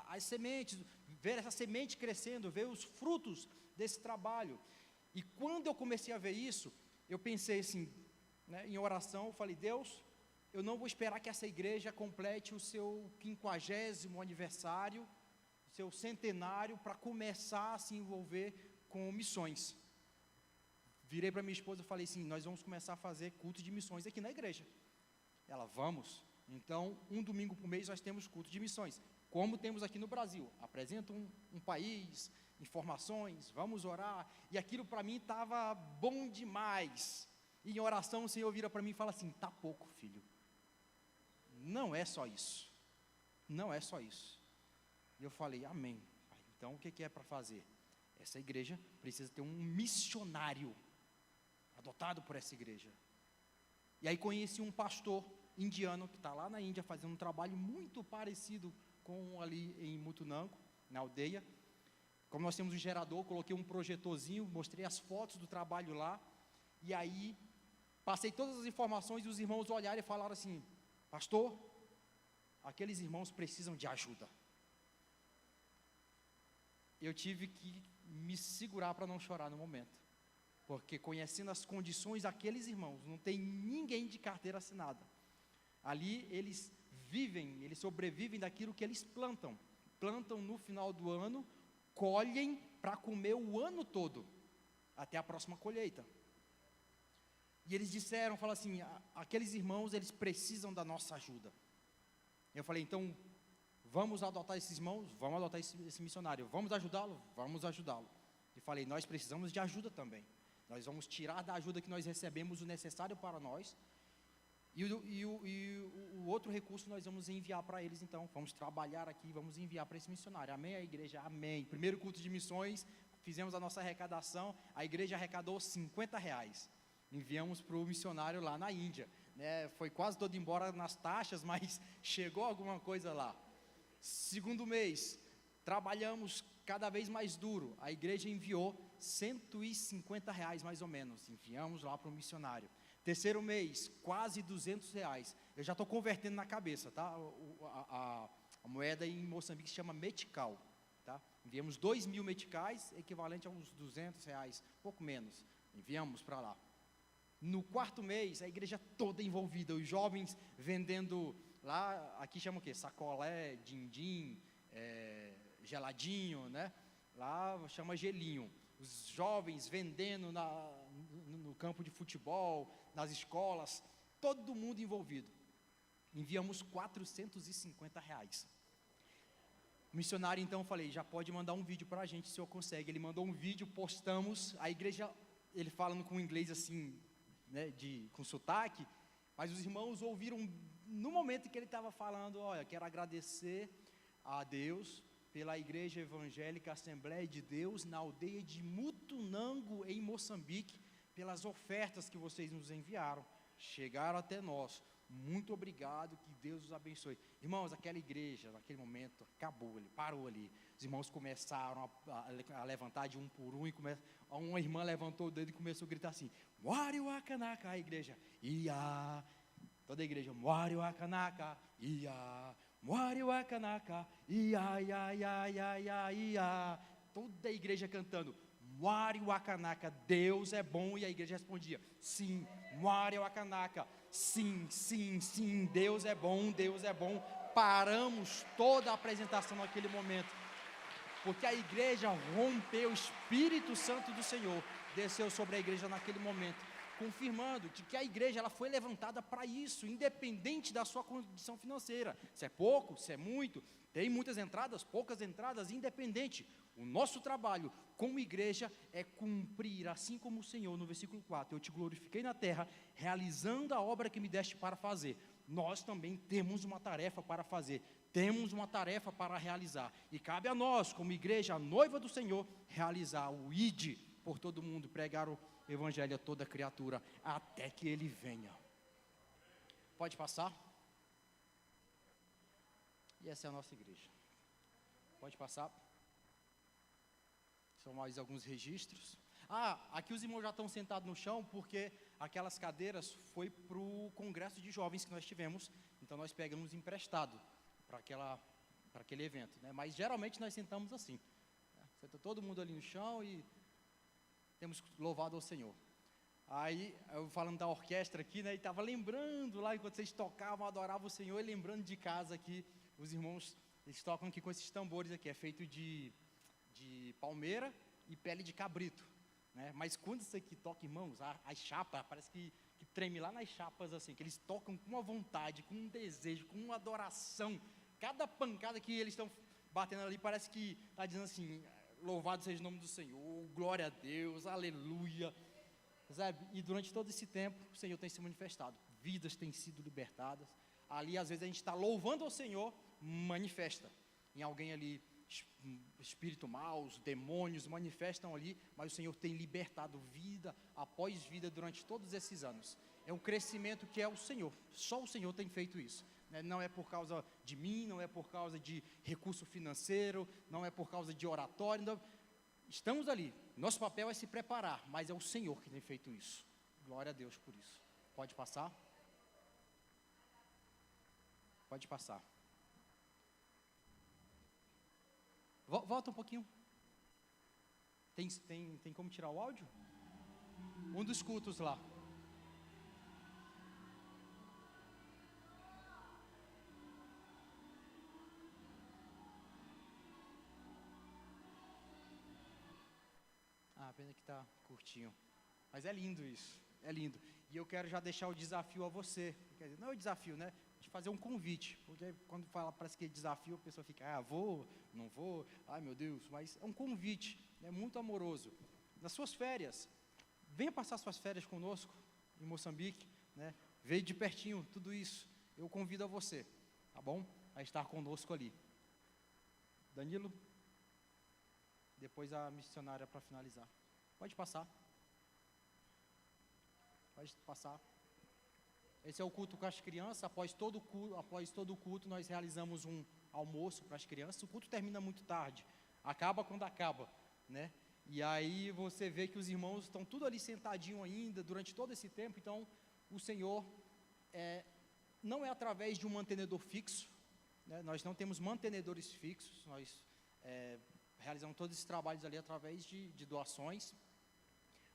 as sementes, ver essa semente crescendo, ver os frutos desse trabalho. E quando eu comecei a ver isso, eu pensei assim, né, em oração, eu falei: Deus, eu não vou esperar que essa igreja complete o seu 50º aniversário, o seu centenário, para começar a se envolver com missões. Virei para minha esposa e falei assim: nós vamos começar a fazer culto de missões aqui na igreja. Ela: vamos. Então, um domingo por mês nós temos culto de missões, como temos aqui no Brasil. Apresenta um país, informações, vamos orar, e aquilo para mim estava bom demais. E em oração o Senhor vira para mim e fala assim: tá pouco, filho, não é só isso, não é só isso. E eu falei: amém, pai. Então o que é para fazer? Essa igreja precisa ter um missionário adotado por essa igreja. E aí conheci um pastor indiano que está lá na Índia fazendo um trabalho muito parecido com ali em Mutunango, na aldeia. Como nós temos um gerador, coloquei um projetorzinho, mostrei as fotos do trabalho lá, e aí passei todas as informações e os irmãos olharam e falaram assim: pastor, aqueles irmãos precisam de ajuda. Eu tive que me segurar para não chorar no momento, porque conhecendo as condições daqueles irmãos, não tem ninguém de carteira assinada. Ali eles vivem, eles sobrevivem daquilo que eles plantam. Plantam no final do ano, colhem para comer o ano todo, até a próxima colheita. E eles disseram, falaram assim: aqueles irmãos, eles precisam da nossa ajuda. Eu falei: então, vamos adotar esses irmãos, vamos adotar esse missionário, vamos ajudá-lo? Vamos ajudá-lo. E falei: nós precisamos de ajuda também. Nós vamos tirar da ajuda que nós recebemos o necessário para nós, e o outro recurso nós vamos enviar para eles. Então, vamos trabalhar aqui, vamos enviar para esse missionário. Amém, a igreja? Amém. Primeiro culto de missões, fizemos a nossa arrecadação, a igreja arrecadou R$50. Enviamos para o missionário lá na Índia, né? Foi quase todo embora nas taxas, mas chegou alguma coisa lá. Segundo mês, trabalhamos cada vez mais duro, a igreja enviou R$150 mais ou menos, enviamos lá para o missionário. Terceiro mês, quase R$200, eu já estou convertendo na cabeça, tá? A moeda em Moçambique se chama metical, tá? Enviamos 2.000 meticais, equivalente a uns R$200, pouco menos, enviamos para lá. No quarto mês, a igreja toda envolvida, os jovens vendendo lá, aqui chama o quê? Sacolé, din-din, geladinho, né? Lá chama gelinho. Os jovens vendendo no campo de futebol, nas escolas, todo mundo envolvido. Enviamos R$450. O missionário, então, eu falei: já pode mandar um vídeo para a gente, se o senhor consegue. Ele mandou um vídeo, postamos, a igreja, ele falando com inglês assim, né, com sotaque, mas os irmãos ouviram no momento em que ele estava falando: olha, quero agradecer a Deus pela Igreja Evangélica Assembleia de Deus na aldeia de Mutunango, em Moçambique, pelas ofertas que vocês nos enviaram, chegaram até nós, muito obrigado, que Deus os abençoe. Irmãos, aquela igreja, naquele momento, acabou, ele parou ali, os irmãos começaram a levantar de um por um, uma irmã levantou o dedo e começou a gritar assim: Muari Wakanaka, a igreja, ia, toda a igreja, Muari Wakanaka, ia, Muari Wakanaka, ia, ia, ia, ia, ia, ia, toda a igreja cantando Muari Wakanaka, Deus é bom, e a igreja respondia: sim, Muari Wakanaka, sim, sim, sim, Deus é bom, Deus é bom. Paramos toda a apresentação naquele momento, porque a igreja rompeu, o Espírito Santo do Senhor desceu sobre a igreja naquele momento, confirmando que a igreja ela foi levantada para isso, independente da sua condição financeira, se é pouco, se é muito, tem muitas entradas, poucas entradas, independente. O nosso trabalho como igreja é cumprir, assim como o Senhor, no versículo 4, eu te glorifiquei na terra, realizando a obra que me deste para fazer. Nós também temos uma tarefa para fazer, temos uma tarefa para realizar, e cabe a nós, como igreja, a noiva do Senhor, realizar o ID por todo mundo, pregar o evangelho a toda criatura, até que Ele venha. Pode passar? E essa é a nossa igreja. Pode passar? São mais alguns registros. Aqui os irmãos já estão sentados no chão, porque aquelas cadeiras foi para o congresso de jovens que nós tivemos, então nós pegamos emprestado para aquele evento, né? Mas geralmente nós sentamos assim, né? Senta todo mundo ali no chão e temos louvado ao Senhor. Aí, eu falando da orquestra aqui, né, e estava lembrando lá, enquanto vocês tocavam, adoravam o Senhor, e lembrando de casa aqui, os irmãos, eles tocam aqui com esses tambores aqui, é feito de palmeira e pele de cabrito, né? Mas quando isso aqui toca, irmãos, as chapas, parece que treme lá nas chapas assim, que eles tocam com uma vontade, com um desejo, com uma adoração. Cada pancada que eles estão batendo ali, parece que está dizendo assim: louvado seja o nome do Senhor, glória a Deus, aleluia, sabe? E durante todo esse tempo, o Senhor tem se manifestado, vidas têm sido libertadas. Ali, às vezes, a gente está louvando ao Senhor, manifesta em alguém ali, espírito mau, os demônios manifestam ali, mas o Senhor tem libertado vida após vida durante todos esses anos. É um crescimento que é o Senhor, só o Senhor tem feito isso, né? Não é por causa de mim, não é por causa de recurso financeiro, não é por causa de oratório, não. Estamos ali, nosso papel é se preparar, mas é o Senhor que tem feito isso. Glória a Deus por isso. Pode passar? Pode passar. Volta um pouquinho. Tem como tirar o áudio? Um dos cultos lá. Ah, pena que está curtinho. Mas é lindo isso, é lindo. E eu quero já deixar o desafio a você. Quer dizer, não é o desafio, né? De fazer um convite. Porque quando fala, parece que é desafio, a pessoa fica, vou, não vou, ai meu Deus. Mas é um convite, é muito amoroso. Nas suas férias, venha passar suas férias conosco em Moçambique, né? Veio de pertinho tudo isso. Eu convido a você, tá bom? A estar conosco ali. Danilo? Depois a missionária para finalizar. Pode passar. Pode passar. Esse é o culto com as crianças. Após todo o culto, nós realizamos um almoço para as crianças. O culto termina muito tarde. Acaba quando acaba, né? E aí você vê que os irmãos estão tudo ali sentadinho ainda durante todo esse tempo. Então, o Senhor não é através de um mantenedor fixo, né? Nós não temos mantenedores fixos. Nós realizamos todos esses trabalhos ali através de doações.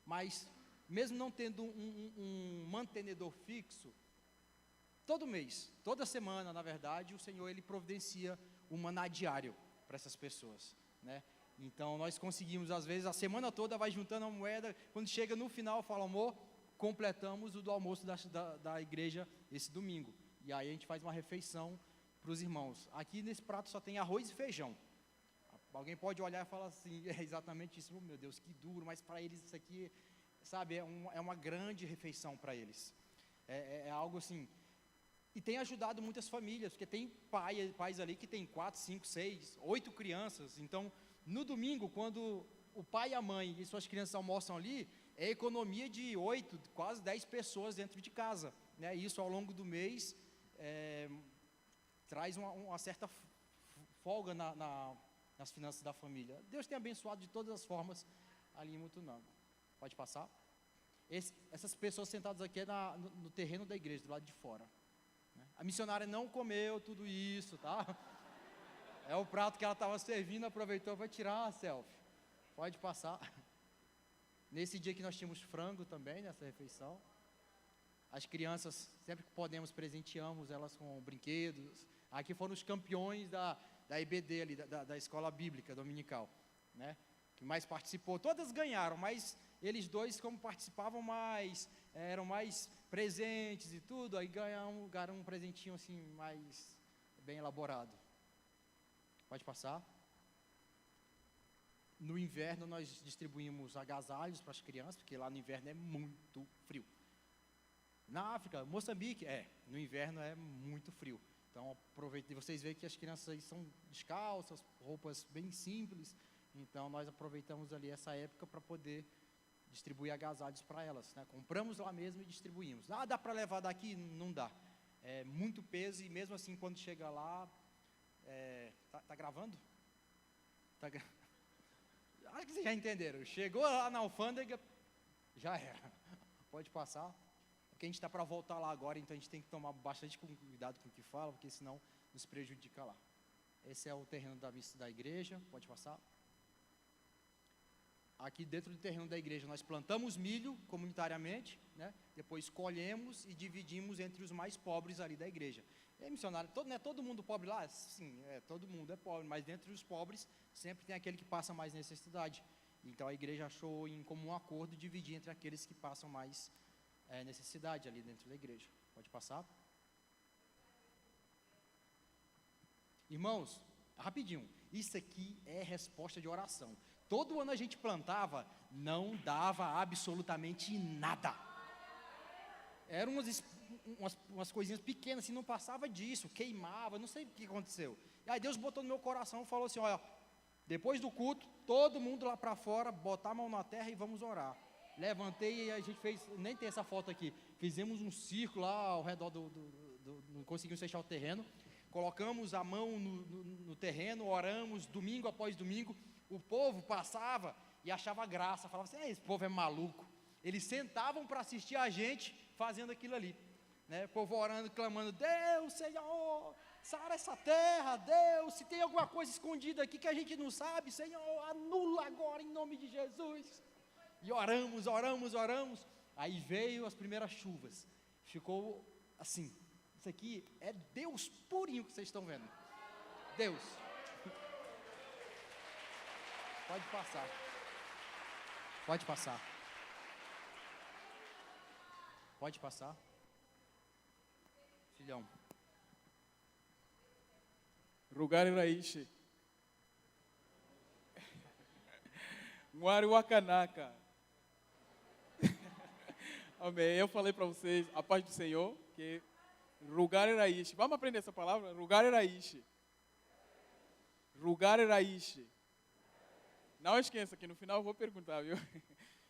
Mas, mesmo não tendo um mantenedor fixo, todo mês, toda semana, na verdade, o Senhor ele providencia um maná diário para essas pessoas, né? Então, nós conseguimos, às vezes, a semana toda vai juntando a moeda, quando chega no final, fala, amor, completamos o do almoço da igreja esse domingo. E aí a gente faz uma refeição para os irmãos. Aqui nesse prato só tem arroz e feijão. Alguém pode olhar e falar assim, é exatamente isso, oh, meu Deus, que duro, mas para eles isso aqui, sabe, é uma grande refeição para eles. É algo assim, e tem ajudado muitas famílias, porque tem pais ali que tem 4, 5, 6, 8 crianças. Então, no domingo, quando o pai e a mãe e suas crianças almoçam ali, é economia de 8, quase 10 pessoas dentro de casa, né? Isso ao longo do mês traz uma certa folga nas finanças da família. Deus tem abençoado de todas as formas ali em Mutunanga. Pode passar? Essas pessoas sentadas aqui no terreno da igreja, do lado de fora, né? A missionária não comeu tudo isso, tá? É o prato que ela estava servindo, aproveitou para tirar uma selfie. Pode passar. Nesse dia que nós tínhamos frango também, nessa refeição. As crianças, sempre que podemos, presenteamos elas com brinquedos. Aqui foram os campeões da EBD ali, da escola bíblica dominical, né? Que mais participou. Todas ganharam, mas eles dois, como participavam mais, eram mais presentes e tudo, aí ganharam um presentinho assim, mais bem elaborado. Pode passar. No inverno nós distribuímos agasalhos para as crianças, porque lá no inverno é muito frio. Na África, Moçambique, no inverno é muito frio. Então, aproveite, vocês veem que as crianças aí são descalças, roupas bem simples. Então, nós aproveitamos ali essa época para poder distribuir agasalhos para elas, né? Compramos lá mesmo e distribuímos. Ah, dá para levar daqui? Não dá. É muito peso e mesmo assim, quando chega lá... Tá gravando? Acho que vocês já entenderam. Chegou lá na alfândega, já era. Pode passar. Porque a gente está para voltar lá agora, então a gente tem que tomar bastante cuidado com o que fala, porque senão nos prejudica lá. Esse é o terreno da igreja. Pode passar. Aqui dentro do terreno da igreja nós plantamos milho comunitariamente, né? Depois colhemos e dividimos entre os mais pobres ali da igreja. Missionário, não é todo mundo pobre lá? Sim, todo mundo é pobre, mas dentre os pobres sempre tem aquele que passa mais necessidade. Então a igreja achou em comum acordo dividir entre aqueles que passam mais necessidade ali dentro da igreja. Pode passar. Irmãos, rapidinho, isso aqui é resposta de oração. todo ano a gente plantava, não dava absolutamente nada. Eram umas coisinhas pequenas, assim, não passava disso, queimava, não sei o que aconteceu. E aí Deus botou no meu coração e falou assim, olha, depois do culto, todo mundo lá para fora, botar a mão na terra e vamos orar. Levantei e a gente fez, nem tem essa foto aqui, fizemos um círculo lá ao redor não conseguimos fechar o terreno, colocamos a mão no terreno, oramos, domingo após domingo, o povo passava e achava graça, falava assim, esse povo é maluco. Eles sentavam para assistir a gente fazendo aquilo ali, né? O povo orando, clamando, Deus, Senhor, sara essa terra, Deus, se tem alguma coisa escondida aqui que a gente não sabe, Senhor, anula agora em nome de Jesus. E oramos, aí veio as primeiras chuvas, ficou assim, isso aqui é Deus purinho que vocês estão vendo, Deus. Pode passar, pode passar, filhão. Rugari Raishi. Ngwari Wakanaka. Amém. Eu falei para vocês, a paz do Senhor, que Rugari Raishi. Vamos aprender essa palavra? Rugari Raishi. Rugari Raishi. Não esqueça que no final eu vou perguntar, viu?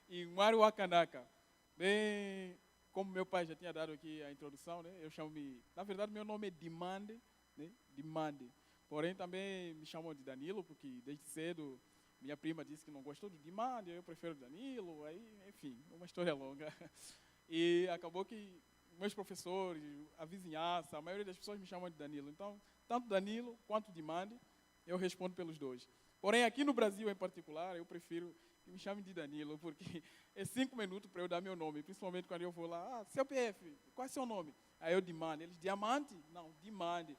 E Ngwari Wakanaka. Bem, como meu pai já tinha dado aqui a introdução, né? Eu chamo-me, na verdade meu nome é Dimande, né? Dimande. Porém também me chamam de Danilo, porque desde cedo minha prima disse que não gostou do Dimande, eu prefiro Danilo, aí, enfim, uma história longa. E acabou que meus professores, a vizinhança, a maioria das pessoas me chamam de Danilo. Então, tanto Danilo quanto Dimande, eu respondo pelos dois. Porém, aqui no Brasil em particular, eu prefiro que me chamem de Danilo, porque é 5 minutos para eu dar meu nome, principalmente quando eu vou lá, seu PF, qual é seu nome? Aí eu Dimande, eles, Diamante? Não, Dimande.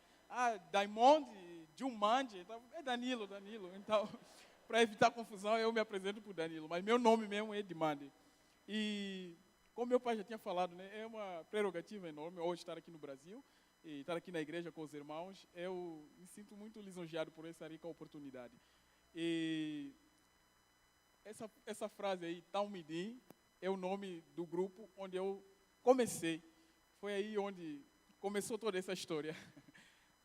Diamond, Jumande, então, é Danilo. Então, para evitar confusão, eu me apresento por Danilo, mas meu nome mesmo é Dimande. E, como meu pai já tinha falado, né, é uma prerrogativa enorme hoje estar aqui no Brasil, e estar aqui na igreja com os irmãos. Eu me sinto muito lisonjeado por essa rica oportunidade. E essa frase aí, Talmidim, é o nome do grupo onde eu comecei. Foi aí onde começou toda essa história.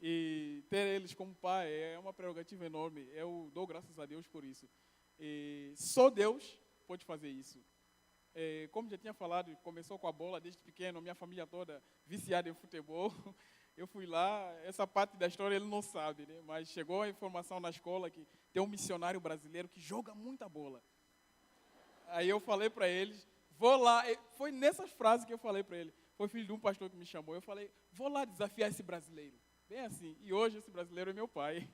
E ter eles como pai é uma prerrogativa enorme. Eu dou graças a Deus por isso. E só Deus pode fazer isso. Como já tinha falado, começou com a bola desde pequeno, minha família toda viciada em futebol. Eu fui lá, essa parte da história ele não sabe, né? Mas chegou a informação na escola que tem um missionário brasileiro que joga muita bola. Aí eu falei para eles, vou lá. Foi nessas frases que eu falei para ele. Foi filho de um pastor que me chamou. Eu falei, vou lá desafiar esse brasileiro. Bem assim. E hoje esse brasileiro é meu pai.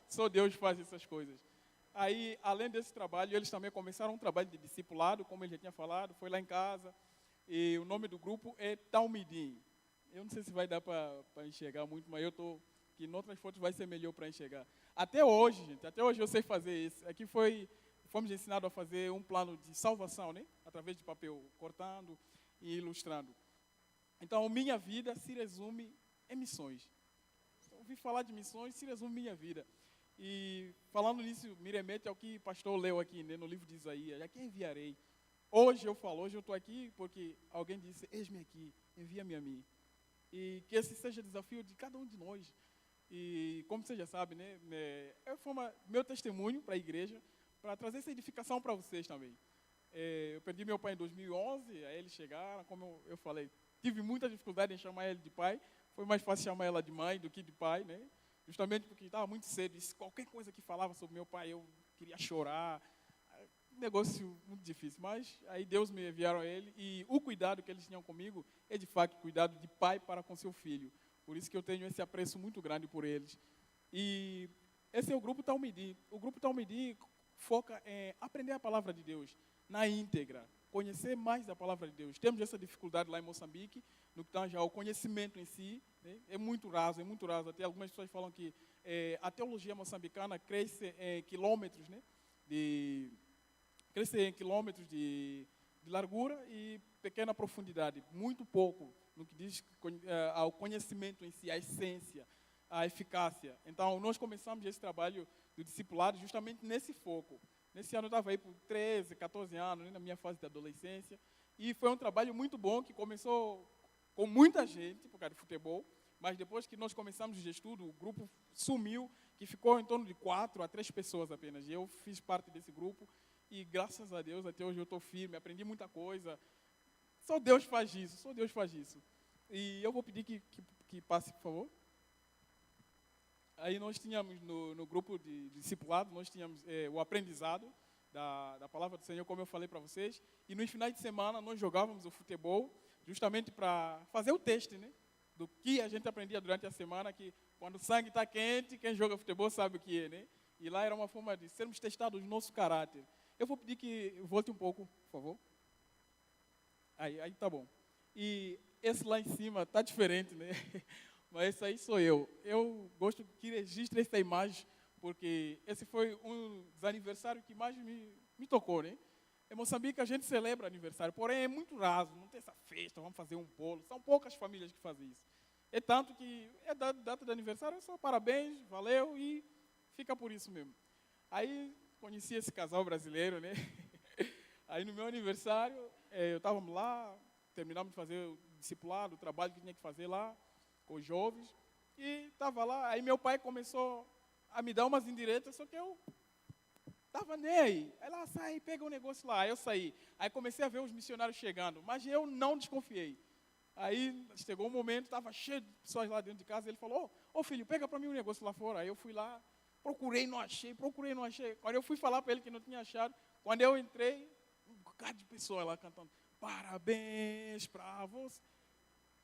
Só Deus faz essas coisas. Aí, além desse trabalho, eles também começaram um trabalho de discipulado, como ele já tinha falado. Foi lá em casa. E o nome do grupo é Talmidim. Eu não sei se vai dar para enxergar muito, mas eu estou que em outras fotos vai ser melhor para enxergar. Até hoje, gente, eu sei fazer isso. Aqui fomos ensinados a fazer um plano de salvação, né? Através de papel, cortando e ilustrando. Então, minha vida se resume em missões. Ouvi falar de missões, se resume minha vida. E falando nisso, me remete ao que o pastor leu aqui, né, no livro de Isaías, a quem enviarei? Hoje eu estou aqui porque alguém disse, eis-me aqui, envia-me a mim. E que esse seja o desafio de cada um de nós. E como você já sabe, né, foi meu testemunho para a igreja, para trazer essa edificação para vocês também. Eu perdi meu pai em 2011, aí eles chegaram, como eu falei, tive muita dificuldade em chamar ele de pai, foi mais fácil chamar ela de mãe do que de pai, né? Justamente porque estava muito cedo, e qualquer coisa que falava sobre meu pai, eu queria chorar, negócio muito difícil, mas aí Deus me enviaram a ele, e o cuidado que eles tinham comigo é de fato cuidado de pai para com seu filho, por isso que eu tenho esse apreço muito grande por eles. E esse é o Grupo Talmidim. O Grupo Talmidim foca em aprender a palavra de Deus na íntegra, conhecer mais da palavra de Deus. Temos essa dificuldade lá em Moçambique, no que tange ao conhecimento em si, né? É muito raso. Até algumas pessoas falam que a teologia moçambicana cresce em quilômetros, né? Cresce em quilômetros de largura e pequena profundidade, muito pouco no que diz ao conhecimento em si, a essência, a eficácia. Então, nós começamos esse trabalho do discipulado justamente nesse foco. Nesse ano eu estava aí por 13, 14 anos, né, na minha fase de adolescência, e foi um trabalho muito bom que começou com muita gente, por causa de futebol, mas depois que nós começamos o estudo, o grupo sumiu, que ficou em torno de 4 a 3 pessoas apenas. E eu fiz parte desse grupo e, graças a Deus, até hoje eu estou firme, aprendi muita coisa. Só Deus faz isso, só Deus faz isso. E eu vou pedir que passe, por favor. Aí nós tínhamos, no grupo de discipulado, nós tínhamos o aprendizado da palavra do Senhor, como eu falei para vocês. E nos finais de semana nós jogávamos o futebol, justamente para fazer o teste, né? Do que a gente aprendia durante a semana, que quando o sangue está quente, quem joga futebol sabe o que é, né? E lá era uma forma de sermos testados no nosso caráter. Eu vou pedir que volte um pouco, por favor. Aí tá bom. E esse lá em cima tá diferente, né? Mas esse aí sou eu. Eu gosto que registre essa imagem, porque esse foi um dos aniversários que mais me tocou, né? Em Moçambique a gente celebra aniversário, porém é muito raso, não tem essa festa, vamos fazer um bolo. São poucas famílias que fazem isso. É tanto que é data de aniversário, é só parabéns, valeu e fica por isso mesmo. Aí conheci esse casal brasileiro, né? Aí no meu aniversário, eu estávamos lá, terminamos de fazer o discipulado, o trabalho que tinha que fazer lá com os jovens, e estava lá. Aí meu pai começou a me dar umas indiretas, só que eu estava nem aí. Aí lá, sai, pega um negócio lá. Aí eu saí. Aí comecei a ver os missionários chegando, mas eu não desconfiei. Aí chegou um momento, estava cheio de pessoas lá dentro de casa, ele falou, ô filho, pega para mim um negócio lá fora. Aí eu fui lá, procurei, não achei. Quando eu fui falar para ele que não tinha achado, quando eu entrei, um bocado de pessoas lá cantando, parabéns para você.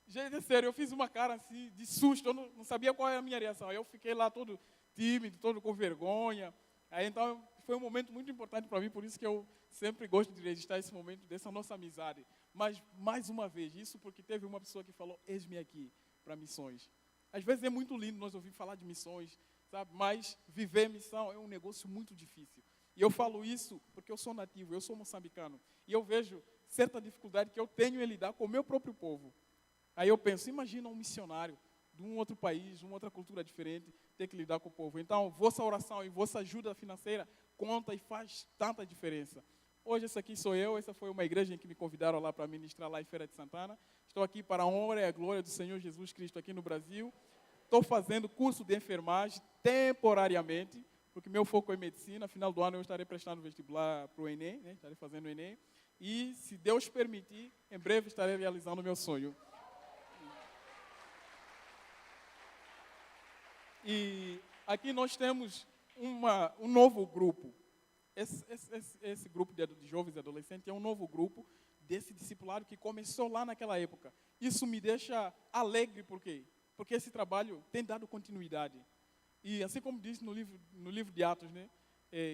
Gente, é sério, eu fiz uma cara assim, de susto, eu não sabia qual era a minha reação. Aí eu fiquei lá todo tímido, todo com vergonha. Aí então foi um momento muito importante para mim, por isso que eu sempre gosto de registrar esse momento dessa nossa amizade. Mas, mais uma vez, isso porque teve uma pessoa que falou, eis-me aqui para missões. Às vezes é muito lindo nós ouvir falar de missões, sabe? Mas viver missão é um negócio muito difícil. E eu falo isso porque eu sou nativo, eu sou moçambicano. E eu vejo certa dificuldade que eu tenho em lidar com o meu próprio povo. Aí eu penso, imagina um missionário de um outro país, de uma outra cultura diferente, ter que lidar com o povo. Então, vossa oração e vossa ajuda financeira conta e faz tanta diferença. Hoje, essa aqui sou eu, essa foi uma igreja em que me convidaram lá para ministrar lá em Feira de Santana. Estou aqui para a honra e a glória do Senhor Jesus Cristo aqui no Brasil. Estou fazendo curso de enfermagem temporariamente, porque meu foco é medicina. Final do ano eu estarei prestando vestibular para o Enem, né? Estarei fazendo o Enem. E, se Deus permitir, em breve estarei realizando o meu sonho. E aqui nós temos um novo grupo. Esse grupo de jovens e adolescentes é um novo grupo desse discipulado que começou lá naquela época. Isso me deixa alegre, por quê? Porque esse trabalho tem dado continuidade. E assim como diz no livro de Atos, né?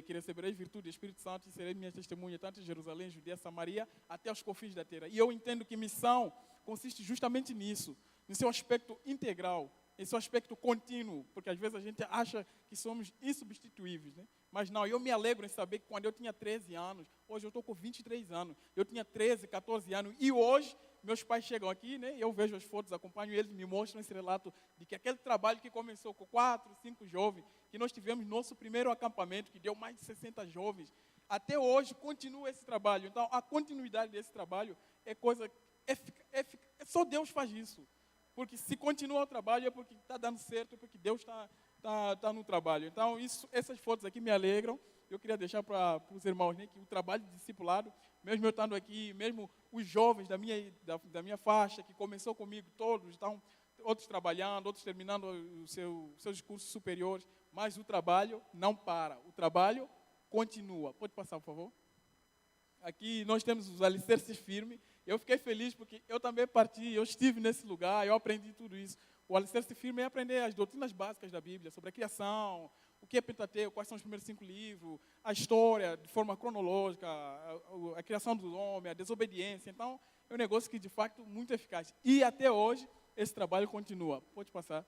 Que recebereis virtude do Espírito Santo e sereis minhas testemunhas, tanto em Jerusalém, Judeia, Samaria, até os confins da terra. E eu entendo que missão consiste justamente nisso, no seu aspecto integral, em seu aspecto contínuo, porque às vezes a gente acha que somos insubstituíveis, né? Mas não, eu me alegro em saber que quando eu tinha 13 anos, hoje eu estou com 23 anos, eu tinha 13, 14 anos, e hoje meus pais chegam aqui, né? Eu vejo as fotos, acompanho eles, me mostram esse relato de que aquele trabalho que começou com 4, 5 jovens, que nós tivemos nosso primeiro acampamento, que deu mais de 60 jovens, até hoje continua esse trabalho. Então, a continuidade desse trabalho é coisa, só Deus faz isso. Porque se continua o trabalho é porque está dando certo, é porque Deus está no trabalho. Então, essas fotos aqui me alegram. Eu queria deixar para os irmãos, né, que o trabalho de discipulado, mesmo eu estando aqui, mesmo os jovens da minha faixa, que começou comigo, todos estão, outros trabalhando, outros terminando os seus cursos superiores, mas o trabalho não para, o trabalho continua. Pode passar, por favor? Aqui nós temos os alicerces firmes. Eu fiquei feliz porque eu também parti, eu estive nesse lugar, eu aprendi tudo isso. O alicerce firme é aprender as doutrinas básicas da Bíblia, sobre a criação, o que é Pentateuco, quais são os primeiros 5 livros, a história de forma cronológica, a criação do homem, a desobediência. Então, é um negócio que, de fato, muito eficaz. E até hoje, esse trabalho continua. Pode passar.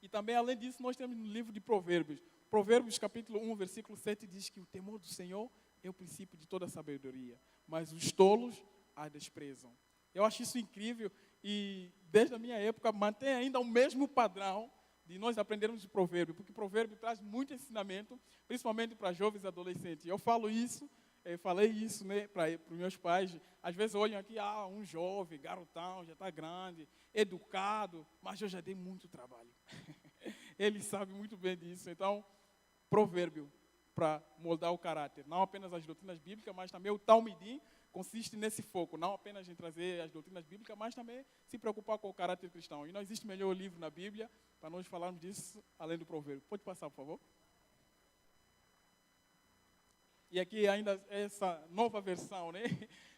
E também, além disso, nós temos no livro de Provérbios. Provérbios, capítulo 1, versículo 7, diz que o temor do Senhor é o princípio de toda a sabedoria, mas os tolos a desprezam. Eu acho isso incrível e, desde a minha época, mantém ainda o mesmo padrão de nós aprendermos de provérbio, porque provérbio traz muito ensinamento, principalmente para jovens e adolescentes. Eu falo isso, falei isso, né, para os meus pais. Às vezes olham aqui, um jovem, garotão, já está grande, educado, mas eu já dei muito trabalho. Ele sabe muito bem disso. Então, provérbio para moldar o caráter, não apenas as doutrinas bíblicas, mas também o Talmidim consiste nesse foco, não apenas em trazer as doutrinas bíblicas, mas também se preocupar com o caráter cristão. E não existe melhor livro na Bíblia para nós falarmos disso, além do provérbio. Pode passar, por favor? E aqui ainda essa nova versão, né,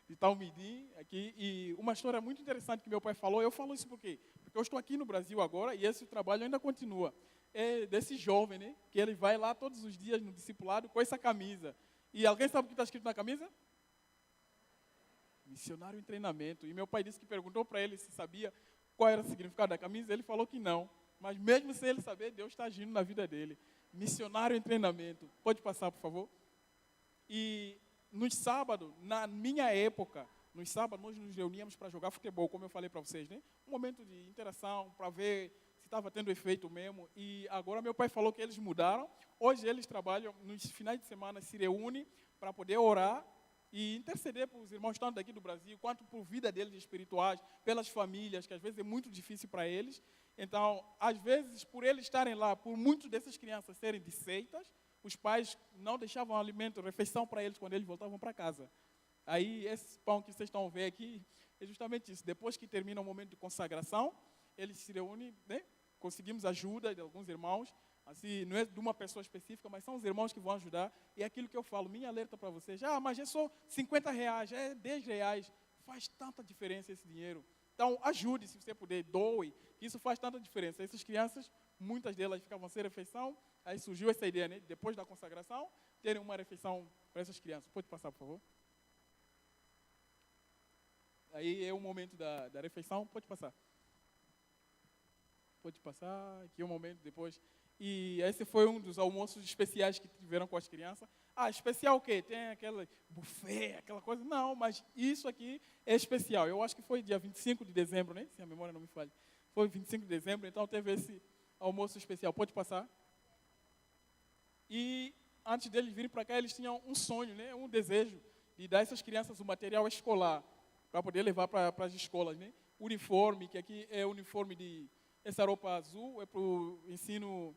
de Talmidim, aqui, e uma história muito interessante que meu pai falou. Eu falo isso por quê? Porque eu estou aqui no Brasil agora e esse trabalho ainda continua. É desse jovem, né, que ele vai lá todos os dias no discipulado com essa camisa. E alguém sabe o que está escrito na camisa? Missionário em treinamento. E meu pai disse que perguntou para ele se sabia qual era o significado da camisa. Ele falou que não. Mas mesmo sem ele saber, Deus está agindo na vida dele. Missionário em treinamento. Pode passar, por favor? E nos sábados, na minha época, nos sábados nós nos reuníamos para jogar futebol, como eu falei para vocês, né? Um momento de interação, para ver se estava tendo efeito mesmo. E agora meu pai falou que eles mudaram. Hoje eles trabalham, nos finais de semana se reúnem para poder orar e interceder para os irmãos tanto daqui do Brasil, quanto por vida deles espirituais, pelas famílias, que às vezes é muito difícil para eles. Então, às vezes, por eles estarem lá, por muitas dessas crianças serem de seitas, os pais não deixavam alimento, refeição para eles quando eles voltavam para casa. Aí, esse pão que vocês estão vendo aqui, é justamente isso. Depois que termina o momento de consagração, eles se reúnem, né? Conseguimos ajuda de alguns irmãos, assim, não é de uma pessoa específica, mas são os irmãos que vão ajudar. E é aquilo que eu falo, minha alerta para vocês, mas é só R$50, é R$10, faz tanta diferença esse dinheiro. Então, ajude, se você puder, doe, que isso faz tanta diferença. Essas crianças, muitas delas ficavam sem refeição, aí surgiu essa ideia, né, depois da consagração, terem uma refeição para essas crianças. Pode passar, por favor? Aí é o momento da refeição, pode passar. Pode passar, aqui é o momento depois. E esse foi um dos almoços especiais que tiveram com as crianças. Especial o quê? Tem aquele buffet, aquela coisa? Não, mas isso aqui é especial. Eu acho que foi dia 25 de dezembro, né? Se a memória não me falha. Foi 25 de dezembro, então teve esse almoço especial. Pode passar? E antes deles virem para cá, eles tinham um sonho, né? Um desejo de dar a essas crianças o material escolar para poder levar para as escolas, né? Uniforme, que aqui é uniforme de... Essa roupa azul é para o ensino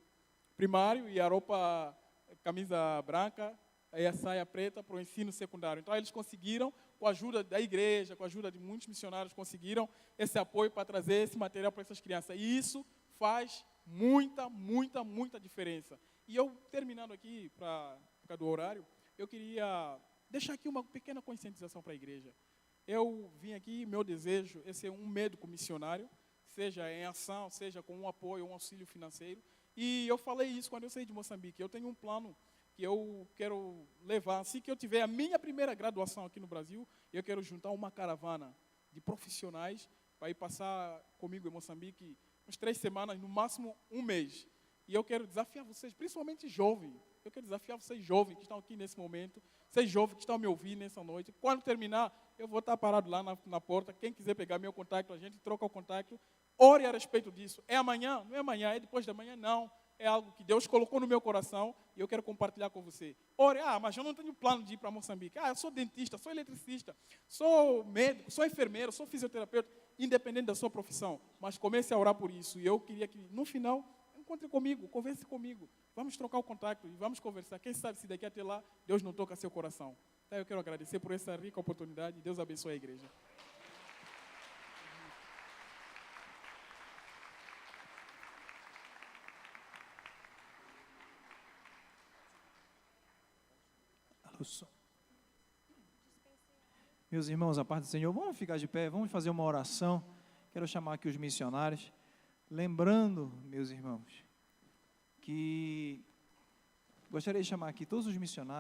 primário e a roupa, camisa branca, e a saia preta para o ensino secundário. Então, eles conseguiram, com a ajuda da igreja, com a ajuda de muitos missionários, conseguiram esse apoio para trazer esse material para essas crianças. E isso faz muita, muita, muita diferença. E eu, terminando aqui, por causa do horário, eu queria deixar aqui uma pequena conscientização para a igreja. Eu vim aqui, meu desejo é ser um médico missionário, seja em ação, seja com um apoio, um auxílio financeiro. E eu falei isso quando eu saí de Moçambique. Eu tenho um plano que eu quero levar. Assim que eu tiver a minha primeira graduação aqui no Brasil, eu quero juntar uma caravana de profissionais para ir passar comigo em Moçambique umas 3 semanas, no máximo um mês. E eu quero desafiar vocês, principalmente jovens. Eu quero desafiar vocês jovens que estão aqui nesse momento, vocês jovens que estão me ouvindo nessa noite. Quando terminar, eu vou estar parado lá na porta. Quem quiser pegar meu contato, a gente troca o contato. Ore a respeito disso. É amanhã? Não é amanhã, é depois da manhã? Não. É algo que Deus colocou no meu coração e eu quero compartilhar com você. Ore, mas eu não tenho plano de ir para Moçambique. Eu sou dentista, sou eletricista, sou médico, sou enfermeiro, sou fisioterapeuta, independente da sua profissão. Mas comece a orar por isso. E eu queria que, no final, encontre comigo, converse comigo. Vamos trocar o contato e vamos conversar. Quem sabe se daqui até lá, Deus não toca seu coração. Então, eu quero agradecer por essa rica oportunidade. Deus abençoe a igreja. Meus irmãos, a paz do Senhor, vamos ficar de pé, vamos fazer uma oração. Quero chamar aqui os missionários, lembrando, meus irmãos, que gostaria de chamar aqui todos os missionários.